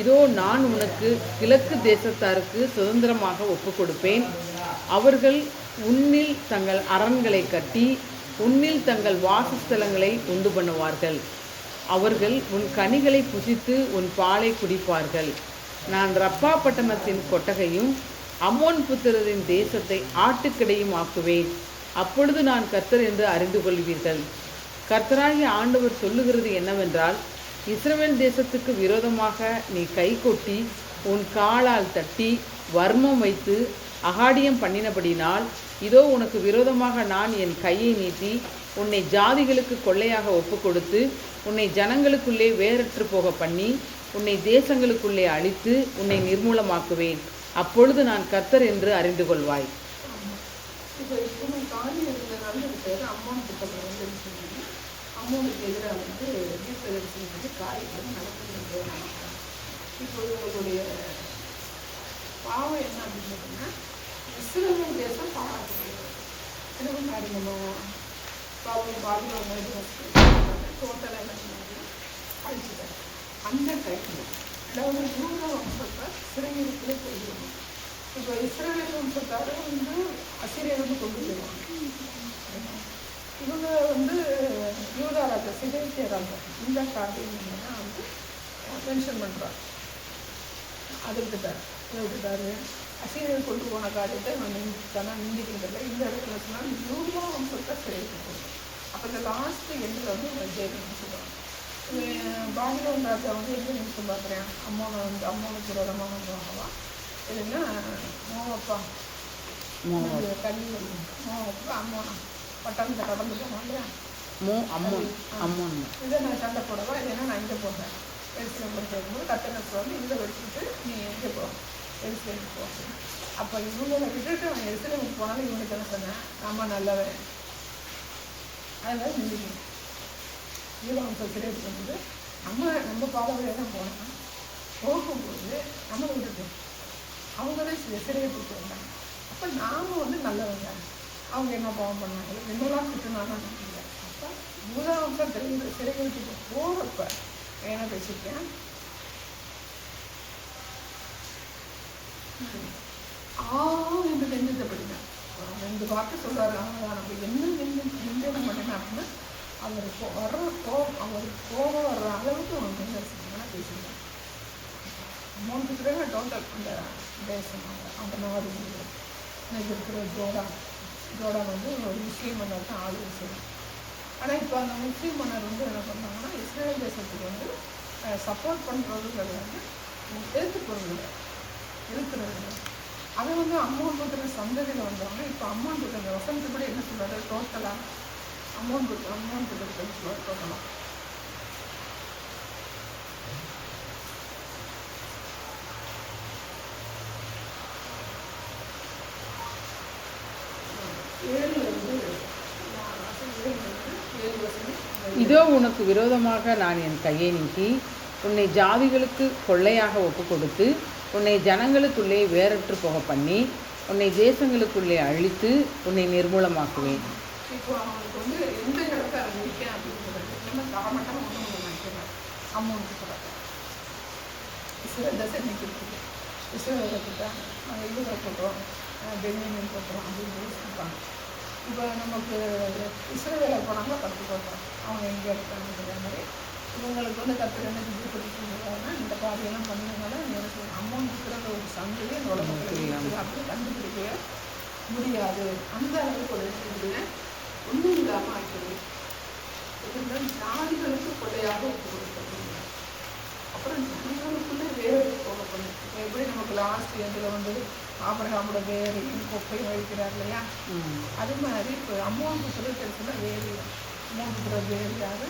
இதோ நான் உனக்கு கிழக்கு தேசத்தாருக்கு சுதந்திரமாக ஒப்புக் கொடுப்பேன். அவர்கள் உன்னில் தங்கள் அரண்களை கட்டி உன்னில் தங்கள் வாசஸ்தலங்களை உண்டு பண்ணுவார்கள். அவர்கள் உன் கனிகளை புசித்து உன் பாலை குடிப்பார்கள். நான் ரப்பா பட்டணத்தின் கொட்டகையும் அம்மோன் புத்திரரின் தேசத்தை ஆட்டுக்கடையும் ஆக்குவேன். அப்பொழுது நான் கர்த்தர் என்று அறிந்து கொள்வீர்கள். கர்த்தராகிய ஆண்டவர் சொல்லுகிறது என்னவென்றால், இஸ்ரவேல் தேசத்துக்கு விரோதமாக நீ கை கொட்டி உன் காலால் தட்டி வர்மம் வைத்து அகாடியம் பண்ணினபடினால், இதோ உனக்கு விரோதமாக நான் என் கையை நீட்டி உன்னை ஜாதிகளுக்கு கொள்ளையாக ஒப்பு கொடுத்து உன்னை ஜனங்களுக்குள்ளே வேறற்று போக பண்ணி உன்னை தேசங்களுக்குள்ளே அழித்து உன்னை நிர்மூலமாக்குவேன். அப்பொழுது நான் கர்த்தர் என்று அறிந்து கொள்வாய். அம்மோனுக்கு எதிராக வந்து தீர்க்கதரிசனம் காரியங்கள் நடக்குது. இப்போ இவங்களுடைய பாவம் என்ன அப்படின்னு பார்த்தீங்கன்னா, இஸ்ரவேல் தேசம் பாழாக்கப்படுகிறது. சிறுவன் காரியமோ பாபிலோன் டோட்டலாக என்ன சொன்னாங்க, அழிச்சுட்டாங்க. அந்த டைமில் அதாவது யூதா வம்சத்தார் சிறையிருப்பிலே போயிடுவாங்க. இப்போ இஸ்ரவேல் வம்சத்தார் வந்து அசிரியர் வந்து கொண்டு போயிடுவாங்க. இவங்க வந்து யூதா ராஜா சிதேக்கிய ராஜா இந்த காரியம் என்னன்னா வந்து மென்ஷன் பண்ணுறாங்க. அது விட்டுட்டாரு அசீரியர் கொண்டு போன காரியத்தை நான் நிந்திக்கிறதில்லை. இந்த இடத்துல சொன்னால் யூதா வம்சத்தை சிறைக்கு. அப்போ இந்த லாஸ்ட்டு எண்டில் வந்து ஜெயிலுன்னு சொல்லுவாங்க. பாபிலோன் ராஜா வந்து எப்படி நிமிஷம் பார்க்குறேன், அம்மோனுக்கு விரோதமாக வாங்கவா இல்லைன்னா மோவப்பா கல்வி மோவப்பா அம்மோனா பட்டணத்தை கடந்து போனோம் இல்லையா, இதை நான் சண்டை போடவா இல்லைன்னா நான் இங்கே போகிறேன் எரிசிலம் போகும்போது கட்டணத்தை வந்து இங்கே வச்சுட்டு நீ எங்கே போ எரிசிலமுக்கு போகிறேன். அப்போ இவங்களை விட்டுட்டு அவன் எரிசிலமுக்கு போனாலும் இவனுக்கு என்ன சொன்னேன், நம்ம நல்லவன் அதனால நின்றுக்கணும். ஈழம் சிறைக்கு வந்து நம்ம பாலவழியாக தான் போனோம். போகும்போது நம்மளை விட்டுட்டு அவங்களே சிறையத்துக்கு வந்தாங்க. அப்போ நாம் வந்து நல்லவங்க, அவங்க என்ன பாவம் பண்ணாங்க என்னெல்லாம் திட்டுனாலும் இல்லை. அப்போ மூலாவம்சம் சிறைகளுக்கு போகிறப்ப என்ன பேசியிருக்கேன், என்று நெஞ்சத்தை படிங்க. 2 வார்த்தை சொல்கிறாரு. அவங்க நம்ம என்ன நிந்தனை பண்ணினா அப்படின்னா அவருக்கு வர்ற அவருக்கு கோபம் வர்ற அளவுக்கு அவங்க பேசினாங்கன்னா பேசியிருக்காங்க. அமௌண்ட்டு பிறகு டோட்டல் அந்த தேசம் அந்த நாடு இன்னைக்கு இருக்கிற ஜோர்டான் வந்து ஒரு முஸ்லீம் மன்னர் தான் ஆளுகை செய்யும். ஆனால் இப்போ அந்த முஸ்லீம் மன்னர் வந்து என்ன பண்ணாங்கன்னா இஸ்ரேல் தேசத்துக்கு வந்து சப்போர்ட் பண்ணுறது கிடையாது, ஏற்றுக்கொள்வது இருக்கிறது. அதை வந்து அம்மோன் புத்திர சந்ததியில் வந்தவங்க இப்போ அம்மோன் புத்திர அந்த வசனத்துப்படி என்ன சொல்கிறாரு, டோட்டலாக அம்மோன் புத்திரத்துன்னு சொல்லுவார். டோட்டலாக இதோ உனக்கு விரோதமாக நான் என் கையை நீட்டி உன்னை ஜாதிகளுக்கு கொள்ளையாக ஒப்பு கொடுத்து உன்னை ஜனங்களுக்குள்ளே வேறற்று போக பண்ணி உன்னை தேசங்களுக்குள்ளே அழித்து உன்னை நிர்மூலமாக்குவேன். இப்போ அவங்களுக்கு வந்து எந்த இடத்த அறிவிக்கேன் அப்படிங்கிறது நம்ம தரமட்டம் ஒன்றும் நினைக்கிறேன். அமௌண்ட்டு கூட இஸ்ரேல் தசை இன்னைக்கு இருக்குது, இஸ்ரேலை போட்டாங்க, இவரை போட்டோம், பென்யாமீன் போட்டோம் அப்படின்னு சொல்லிப்பாங்க. இப்போ நமக்கு இஸ்ரேலை போனாங்க 10 போட்டோம், அவங்க எங்கே இருக்காங்கிற மாதிரி இவங்களுக்கு வந்து கற்றுக்க என்ன இது பிடிச்சிருந்தாங்கன்னா இந்த பாதையெல்லாம் பண்ணதுனால எனக்கு அமௌண்ட் இருக்கிற ஒரு சந்தையே என்னோட மக்கள் அப்படி கண்டுபிடிக்கவே முடியாது. அந்த அளவுக்கு ஒரு விஷயம் ஒன்றும் இல்லாமல் ஆக்கிறது. ஜாதிகளுக்கு கொள்ளையாக ஒப்பு கொடுக்கப்படுங்க. அப்புறம் ஜனங்களுக்குள்ளே வேறு போகப்படும். எப்படி நமக்கு லாஸ்ட் இதில் வந்து ஆபரகாமோட வேறு கொப்பை வகிக்கிறார் இல்லையா, அது மாதிரி இப்போ அமௌண்ட் சொல்லிட்டு வேறு அமௌண்ட் வேறு யாரு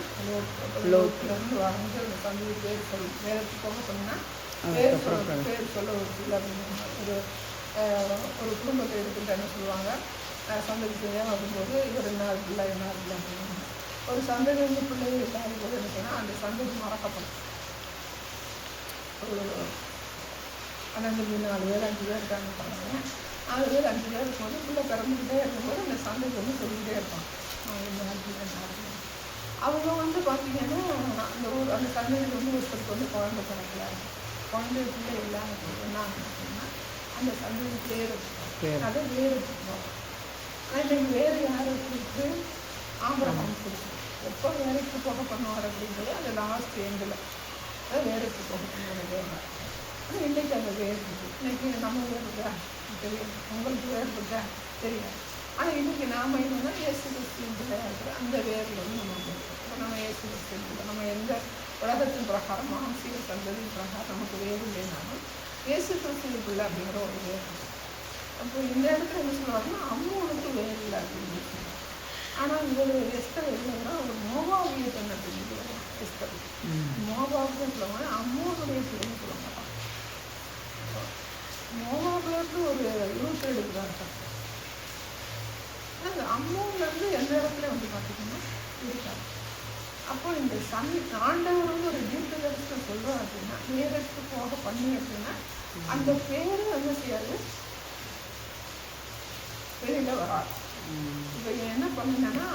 லோட்டிலேருந்து வந்து அந்த சந்தை பேர் சொல்லி வேறு போக சொன்னால் பேர் சொல்ல ஒரு ஒரு குடும்பத்தை எடுத்துட்டு என்ன சொல்லுவாங்க, சந்ததி செய்ய வரும்போது இவர் என்ன இருக்குல்ல அப்படின்னு ஒரு சந்ததி வந்து பிள்ளைகள் இல்லாத போது என்ன சொன்னால் அந்த சந்ததி மறக்கப்படும். ஒரு 12 4 பேர் 5 பேர் இருக்காங்க பாருங்க, 4 பேர் 5 பேர் இருக்கும்போது பிள்ளை பிறந்துக்கிட்டே இருக்கும்போது அந்த சந்ததி வந்து சொல்லிக்கிட்டே இருப்பாங்க அவங்க வந்து பார்த்தீங்கன்னா அந்த அந்த சந்ததியில் வந்து ஒருத்தருக்கு வந்து குழந்தை பிறக்கல, குழந்தை பிள்ளை இல்லாமல் என்ன அப்படின்னா அந்த சந்ததி பேர் அதை வேறு வச்சுருக்கோம். ஆனால் இன்றைக்கு வேறு யாரை கொடுத்து ஆபரகம் கொடுக்கும் எப்போ வேலைக்கு போக பண்ணுவார் அப்படின்றது அந்த லாஸ்ட் எண்டில் அதை வேலைக்கு போக பண்ணுவாங்க வேலை. ஆனால் இன்றைக்கி அந்த வேர் இருக்குது. இன்றைக்கி நம்ம வேர் இருக்கா தெரியும், உங்களுக்கு வேர் இருக்கா தெரியும். ஆனால் இன்றைக்கி நாம் என்னன்னா இயேசு கிறிஸ்துவின் பிள்ளையாக இருக்கிற அந்த வேரில் வந்து நம்ம இப்போ நம்ம இயேசு கிறிஸ்துவின் பிள்ளை நம்ம எந்த உலகத்தின் பிரகாரம் ஆசிரியர் சந்ததியின் பிரகாரம் நமக்கு வேறு இல்லைனாலும் இயேசு கிறிஸ்துவின் பிள்ளை அப்படிங்கிற ஒரு வேர். அப்போ இந்த இடத்துல என்ன சொல்லுவாங்கன்னா அம்மோனுக்கு வேறு இல்லை அப்படின்னு சொல்லுவாங்க. ஆனால் இவர் எஸ்தர் இல்லைன்னா ஒரு மோவாவிய பெண் அப்படின்னு சொல்லுவாங்க. எஸ்தர் மோவாவுன்னு சொல்லுவாங்க, அம்மோனுடைய பிள்ளைன்னு சொல்ல மாட்டாங்க. மோவாவிலேருந்து ஒரு 27 இருக்கிறாங்க. அந்த அம்மோன்லேருந்து எந்த இடத்துல வந்து பார்த்திங்கன்னா இருக்காங்க. அப்போ இந்த ஆண்டவர் வந்து ஒரு தீர்க்கதரிசனத்தை சொல்கிறோம் அப்படின்னா நேரத்துக்கு போக பண்ணி அப்படின்னா அந்த பேர் என்ன செய்யாது, வெளியில் வராது. இப்போ என்ன பண்ணினேன்னா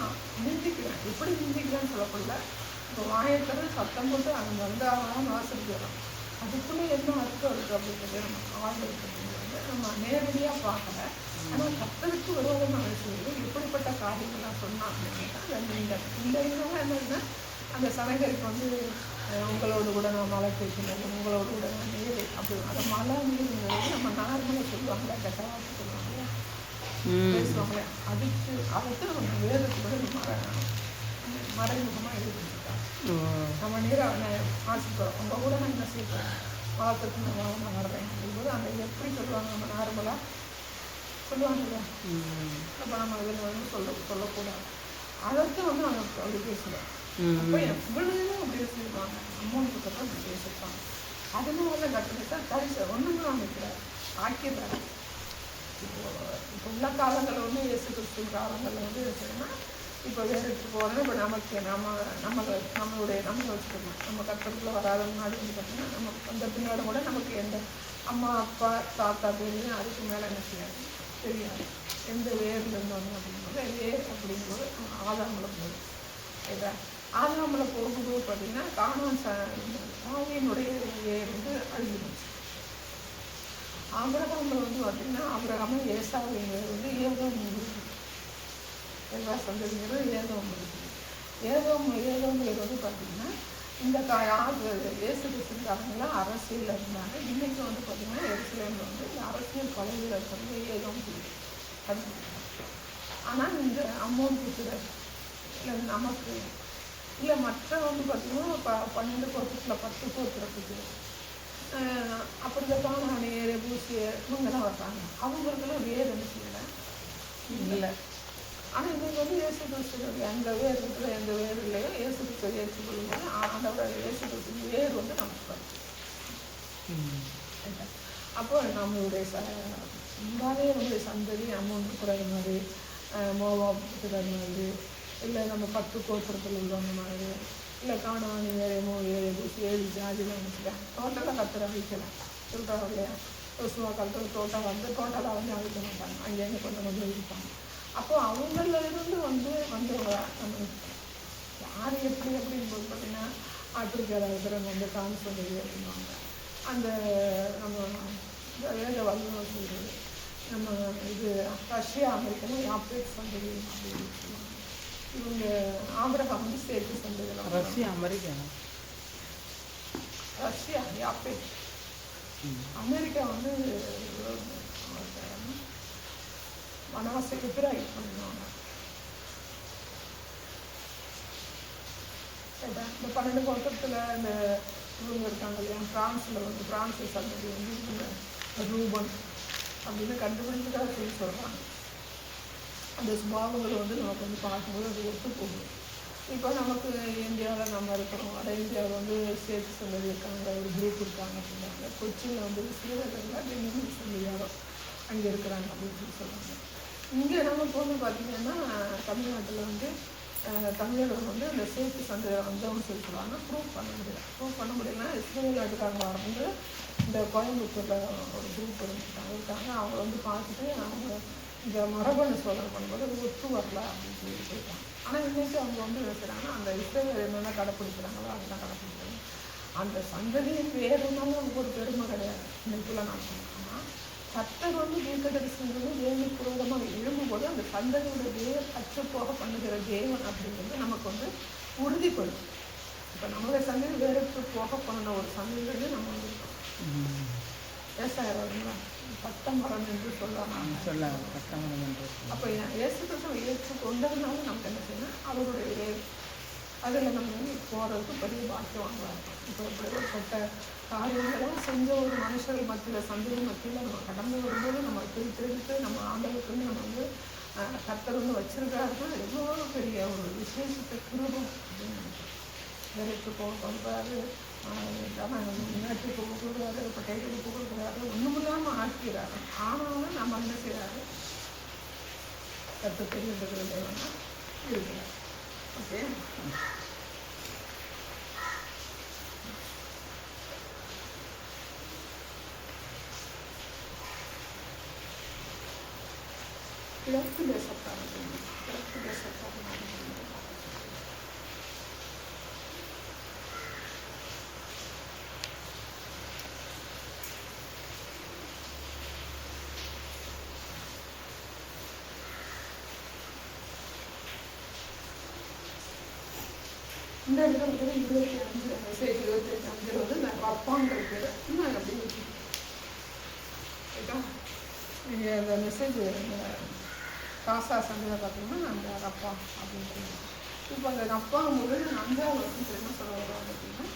நிந்திக்கிறேன், எப்படி நிந்திக்கிறேன்னு சொல்லப்படல. இப்போ வாயத்தர சத்தம் போட்டு அங்கே வந்து அவங்களாம் வாசிக்கிறோம், அதுக்குள்ளே என்ன அர்த்தம் இருக்குது அப்படிங்கிறது நம்ம ஆள் இருக்கிறது நம்ம நேரடியாக பார்க்கல. ஆனால் கர்த்தருக்கு விரோதமாக செய்வது இப்படிப்பட்ட காரியங்கள்லாம் சொன்னான் அப்படின்னா இந்த இதெல்லாம் என்னன்னா அந்த சனகருக்கு வந்து உங்களோடு கூட நான் மழை பேசினேன், உங்களோடு கூட நான் நீர் அப்படி அந்த மழை நீருங்கிறது நம்ம நார்மலாக சொல்லுவாங்களே, கெட்ட வார்த்தை சொல்லுவாங்களே, பேசுவாங்களே, அதுக்கு அதுக்கு நம்ம வேதத்துக்கு கூட மறைமுகமாக எழுதிருக்காங்க. நம்ம நீரை வாசிக்கிறோம், உங்கள் கூட நான் என்ன செய்யறேன் வளர்த்துக்கு நான் வர்றேன் அப்படிங்கும்போது அந்த எப்படி சொல்லுவாங்க நம்ம நார்மலாக சொல்லுவாங்கல்ல. அப்போ நம்ம இதில் வந்து சொல்லக்கூடாது. அதற்கு வந்து அவங்க அப்படி பேசுகிறோம். அப்போ எவ்வளவு அப்படி செய்வாங்க, அமௌண்ட்டு தான் அப்படி பேசியிருப்பாங்க. அதனால கட்டுறதா தரிச ஒன்றுங்களும் அமைக்கிறார் ஆக்கிறார். இப்போ உள்ள காலங்களில் வந்து இயேசு கிறிஸ்து காலங்களில் வந்து சொன்னால் இப்போ வேறு போனால் இப்போ நமக்கு நம்மளுடைய வச்சுக்கணும். நம்ம கட்டத்துக்குள்ளே வராத முன்னாடி வந்து பார்த்தீங்கன்னா நம்ம அந்த பின்னாடி கூட நமக்கு எந்த அம்மா அப்பா தாத்தா தெரியும், அதுக்கு மேலே என்ன செய்யாது தெரியாது. எந்த வேர்லேருந்து வந்து அப்படிங்கும்போது வேர் அப்படிங்கும்போது ஆதாமில் போகுது. சரிதா, ஆதாமில் போகும்போது பார்த்தீங்கன்னா காவியினுடைய வேர் வந்து அழிஞ்சு போச்சு. ஆபிரகாமில் வந்து பார்த்தீங்கன்னா ஆபிரகாமும் ஏசாவின் வேர் வந்து ஏதோ இருக்குது, எல்லா சந்ததிகளும் ஏதோ இருக்குது. ஏதோங்கிறது வந்து பார்த்தீங்கன்னா இந்த இயேசு கிறிஸ்துக்காரங்களாம் அரசியலில் இருந்தாங்க. இன்றைக்கி வந்து பார்த்திங்கன்னா எருசலேமில் வந்து இந்த அரசியல் கொலையில் இருக்கிறது ஏதோன்னு சொல்லி கண்டுபிடிச்சாங்க. ஆனால் இந்த அம்மோன் புத்திரர் இல்லை நமக்கு இல்லை மற்ற வந்து பார்த்திங்கன்னா 12 கோத்திரத்தில் 10 கோத்திரத்துக்கு அப்புறம் இந்த கானானியர் பூசியர் இவங்கெல்லாம் வர்றாங்க. அவங்களுக்கெல்லாம் வேறு என்ன செய்யலை இல்லை. ஆனால் இன்றைக்கி வந்து இயேசு கிறிஸ்துவ எந்த வேர் இருக்குது எந்த வேர் இல்லையோ இயேசு கிறிஸ்துவ ஏற்றுக்கொள்ளும்போது ஆண்டவர் இயேசு கிறிஸ்து வேர் வந்து நமக்கு அப்போ நம்மளுடைய நம்மளுடைய சந்ததி அம்மன் குறை மாதிரி மோவாப்புக்கிற மாதிரி இல்லை நம்ம 10 கோத்திரத்தில் உள்ளவங்க மாதிரி இல்லை காணானி வேறையமோ 7 ஜாதியில் வந்துச்சுல டோட்டலாக கத்துற அழிக்கலாம் சொல்கிறாங்க இல்லையா. சும்மா கலத்தில் தோட்டம் வந்து டோட்டலாக வந்து அழிக்க மாட்டாங்க, அங்கேருந்து கொஞ்சம் இருப்பாங்க. அப்போது அவங்களிலிருந்து வந்தவங்க நம்ம யார் எப்படி அப்படின்னு போது பார்த்தீங்கன்னா ஆப்பிரிக்காவில் இருக்கிறவங்க வந்து பிரான்ஸ் வந்தது அப்படின்வாங்க. அந்த நம்ம வேத வல்லுநர் சொல்கிறது நம்ம இது ரஷ்யா அமெரிக்கனா யாப்பேட் வந்தது அப்படின்னு சொல்லுவாங்க. இவங்க ஆந்திரகா வந்து சேர்த்து சந்ததியில் ரஷ்யா அமெரிக்கா ரஷ்யா யாப்பேட் அமெரிக்கா வந்து மனவாசைக்கு பிறகு பண்ணுவாங்க. இந்த 12 கோத்திரத்தில் இந்த இவங்க இருக்காங்க இல்லையா, ஃப்ரான்ஸில் வந்து ஃப்ரான்ஸை சந்ததி வந்து இவங்க ரூபன் அப்படின்னு கண்டுபிடிச்சிட்டாக சொல்லி சொல்கிறாங்க. அந்த சுபாவங்கள் வந்து நமக்கு வந்து பார்க்கும்போது அது ஒத்து போகும். இப்போ நமக்கு இந்தியாவில் நம்ம இருக்கிறோம், வட இந்தியாவில் வந்து சேர்த்து சந்ததி இருக்காங்க, ஒரு குரூப் இருக்காங்க அப்படின்னாங்க. கொச்சியில் வந்து ஸ்ரீரகத்தில் டெல்லி சந்ததியாரோ அங்கே இருக்கிறாங்க அப்படின்னு சொல்லி சொல்கிறாங்க. இங்கே நமக்கு வந்து பார்த்திங்கன்னா தமிழ்நாட்டில் வந்து தமிழர்கள் வந்து அந்த சேர்த்து சந்தையை வந்தவங்க சொல்லி சொல்லுவாங்க. ப்ரூவ் பண்ண முடியலன்னா இஸ்ரேல் நாட்டுக்காரங்க வந்து இந்த கோயம்புத்தூரில் ஒரு குரூப் இருக்காங்க. அவங்க வந்து பார்த்துட்டு அவங்க இந்த மரபணு சோதனை பண்ணும்போது அது ஒத்து வரல அப்படின்னு சொல்லி போயிட்டாங்க. ஆனால் இன்றைக்கி அவங்க வந்து நினைக்கிறாங்கன்னா அந்த இஸ்ரேல் என்னென்ன கடைப்பிடிக்கிறாங்களோ அதெல்லாம் கடைப்பிடிக்கிறாங்க. அந்த சந்ததியின் வேறுனாலும் அவங்களுக்கு ஒரு பெருமை கிடையாது. இன்னைக்குள்ள நான் சொன்னேன்னா கர்த்தர் வந்து தீர்க்கதரிசனங்கள் தேவனுக்கு விரோதமாக எழும்பும்போது அந்த சந்ததியோட வேர் அச்சப்போக பண்ணுகிற தேவன் அப்படிங்கிறது நமக்கு வந்து உறுதிப்படும். இப்போ நம்மளுடைய சந்ததி வேறுக்கு போக பண்ணின ஒரு சந்ததியிலேருந்து நம்ம வந்து விவசாயிங்களா பட்டமரம் என்று சொல்லுவாங்க. அப்போ இயேசு கிறிஸ்துவை ஏற்று கொண்டதுனால நமக்கு என்ன செய்யணும், அவருடைய வேர் அதில் நம்ம வந்து போகிறதுக்கு பெரிய பாக்கியம் வாங்குவாங்க. இப்போ இப்படிப்பட்ட காரியங்களாம் செஞ்ச ஒரு மனுஷர்கள் மத்தியில் சந்ததி மத்தியில் நம்ம கடந்து வரும்போது நம்ம பிரித்தெடுத்து நம்ம ஆண்டவருக்குன்னு நம்ம வந்து கர்த்தர் வந்து வச்சிருக்காருன்னா எவ்வளோ பெரிய ஒரு விசேஷத்தை கிருபம் அப்படின்னு வேலைக்கு போகிறாரு, முன்னாடி போகிறாரு, இப்போ கைகளுக்கு போகிறாரு, ஒன்றும் இல்லாமல் ஆக்கிறாரு. ஆனாலும் நம்ம என்ன செய்கிறாரு, கர்த்தர் தெரியுறது இல்லைன்னா இருக்கிறார். ஓகே, கிழக்கு தேசக்காரன் இந்த இடத்துல வந்து 25 மெசேஜ் 25 வந்து நான் ரப்பாங்கிற பேர் நான் அப்படின்னு வச்சுக்கேன். நீங்கள் அந்த மெசேஜ் இந்த காசா சந்தையில் பார்த்தீங்கன்னா அந்த ரப்பா அப்படின்னு சொல்லுவாங்க. இப்போ அந்த ரப்பாங்கும்போது 5ஆவது வருஷத்துல என்ன சொல்ல வருவாங்க அப்படின்னா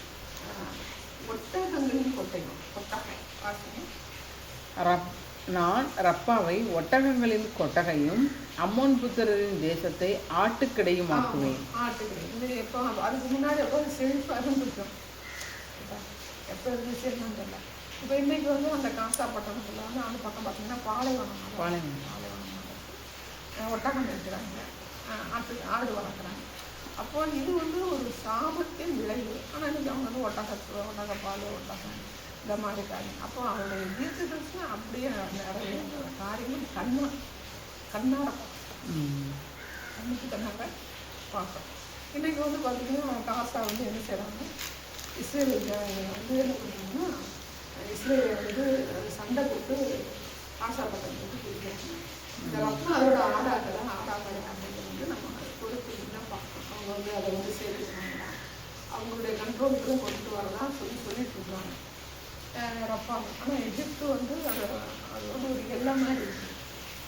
ஒட்டகங்களின் கொட்டகை வாசிங்க. நான் ரப்பாவை ஒட்டகங்களின் கொட்டகையும் அம்மோன் புத்திரரின் தேசத்தை ஆட்டுக்கிடையும் ஆக்குவேன். ஆட்டுக்கிடை இது எப்போ அதுக்கு முன்னாடி எப்போ செழிப்பாக இருந்துருக்கும், எப்போ இருந்துச்சு என்னன்னு தெரியல. இப்போ இன்றைக்கி வந்து அந்த காசா பட்டணத்தில் வந்து அந்த பக்கம் பார்த்தீங்கன்னா பாலைவனம் ஒட்டகம் இருக்கிறாங்க, ஆடு வளர்க்குறாங்க. அப்போ இது வந்து ஒரு சாபத்தின் விளைவு. ஆனால் இன்றைக்கி அவங்க வந்து ஒட்டகப்பால் ஒட்டகம் இந்த மாதிரி காரியம். அப்போ அவருடைய தீர்க்கதரிசனம் அப்படியே நிறைய காரியங்கள் கண்ணார கண்ணுக்கு கண்ணார பார்க்குறோம். இன்றைக்கி வந்து பார்த்திங்கன்னா காசா வந்து என்ன செய்கிறாங்க, இஸ்ரேல் வந்து என்ன பண்ணுறாங்கன்னா இஸ்ரேல் வந்து சண்டை போட்டு காசா பட்டம் போட்டு பிடிக்கிறாங்க. இந்த ரத்தம் அதோட ஆடாக்களை அப்படிங்கிறது வந்து நம்ம பொறுத்து தான் பார்க்கணும். அவங்க வந்து அதை அவங்களுடைய கண்ட்ரோலுக்குள்ள கொண்டு வரதான் சொல்லிட்டு இருக்காங்க ரப்பாங்க. ஆனால் எகிப்து வந்து அது வந்து ஒரு எல்லை மாதிரி இருக்குது.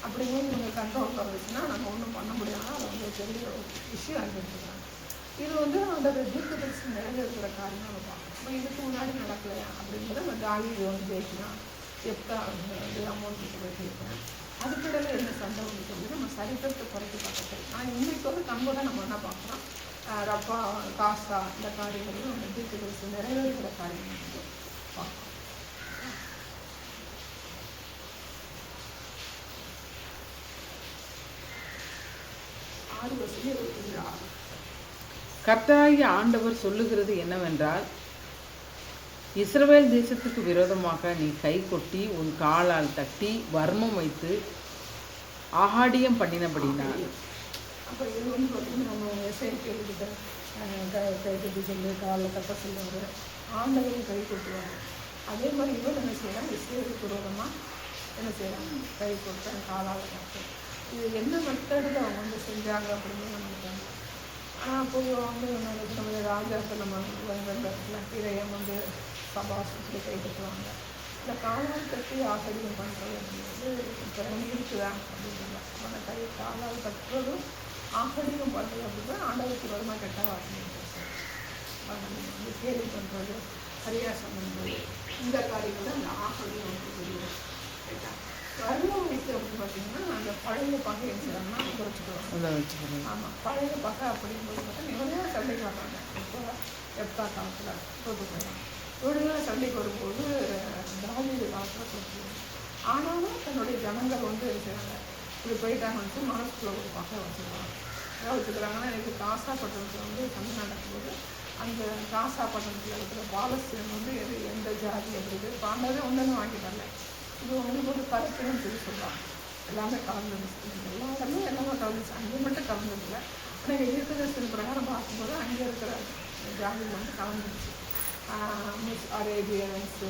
அப்படிங்கும்போது இவங்க கண்ட்ரோல் வந்துச்சுன்னா நம்ம ஒன்றும் பண்ண முடியாது. அதை வந்து பெரிய ஒரு விஷயம் அனுப்பிட்டுருக்காங்க. இது வந்து அந்த தீர்க்கதரிசி நிறைவேறுகிற காரியம் நம்ம பார்க்கணும். இப்போ இதுக்கு முன்னாடி நடக்கலையா அப்படிங்கிறத நம்ம தாவீது வந்து ஜெயிக்கலாம், எப்தா வந்து அமௌண்ட் ஜெயிக்கிறேன். அதுக்கிடையில் என்ன சண்டை வந்து சொல்லி நம்ம சரித்திரத்தை குறைச்சி பார்க்கறது. ஆனால் இன்னைக்கு வந்து கண்போட நம்ம என்ன பார்க்குறோம், ரப்பா காசா இந்த காரியங்களும் நம்ம தீர்க்கதரிசி நிறைவேறுகிற காரியங்கள் வந்து பார்க்கணும். கர்த்தராகிய ஆண்டவர் சொல்லுகிறது என்னவென்றால், இஸ்ரவேல் தேசத்துக்கு விரோதமாக நீ கை கொட்டி உன் காலால் தட்டி வர்மம் வைத்து ஆகாடியம் பண்ணினபடினார். அப்போ இது வந்து பார்த்தீங்கன்னா நம்ம இசைக்கிட்ட கை கொட்டி சொல்லி காலில் தட்ட சொல்லுவார், ஆண்டவரும் கை கொட்டுவாங்க. அதே மாதிரி இவன் என்ன செய்யலாம், இஸ்ரவேலுக்கு விரோதமாக என்ன செய்யலாம், கை கொட்ட காலால் தட்டு. இது என்ன மெத்தடில் அவங்க வந்து செஞ்சாங்க அப்படின்னு நமக்கு. ஆனால் பொதுவாக வந்து நம்மளுடைய ராஜாக்கள் நம்ம கிரையம் வந்து சபாசத்தில் கை கட்டுவாங்க. இந்த காலால் கட்டி ஆசரியம் பண்ணுறது அப்படிங்கிறது இப்போ இருக்குதா அப்படிங்கிறத அந்த கை காலால் கட்டுறதும் ஆசரியம் பண்ணுறது அப்படின்னா ஆண்டவருக்கு வருமா கெட்ட வாசனை வந்து கேள்வி பண்ணுறது, பரியாசம் பண்ணுறது, இந்த காரியங்கள் அந்த ஆசரியம் வந்து தெரியும். வர்மம் வைத்து அப்படின்னு பார்த்தீங்கன்னா அந்த பழைய பகை செய்யறாங்கன்னா அதை வச்சுக்குவாங்க. ஆமாம், பழைய பகை அப்படிங்கும்போது பார்த்தா இவனே சண்டைக்கு வர்றாங்க. இப்போ எப்தா காலத்தில் தோற்று போயிடலாம். இவனுங்க சண்டைக்கு வரும்போது தாவீது காலத்தில் தோற்றுவாங்க. ஆனாலும் தன்னுடைய ஜனங்கள் வந்து செய்கிறாங்க, இப்படி போயிட்டாங்கன்னு வந்து மனசுக்குள்ள ஒரு பகை வச்சுக்கிறாங்க. எதாவது வச்சுக்கிறாங்கன்னா எனக்கு காசா பட்டணத்தில் வந்து சண்டை நடக்கும்போது அந்த காசா பட்டணத்தில் இருக்கிற பாலஸ்தீனம் வந்து எந்த ஜாதி அப்படி பாண்டதே ஒன்றுன்னு வாங்கிட்டாங்க. இது உங்களுக்கு ஒரு கருத்துன்னு சொல்லி சொல்லுவாங்க. எல்லாமே கலந்துருச்சு, எல்லா இடமும் எல்லாமே கலந்துச்சு, அங்கே மட்டும் கலந்துருக்குல. ஆனால் தீர்க்கதரிசன பிரகாரம் பார்க்கும்போது அங்கே இருக்கிற ஜாதிகள் வந்து கலந்துருச்சு. அரேபியன்ஸு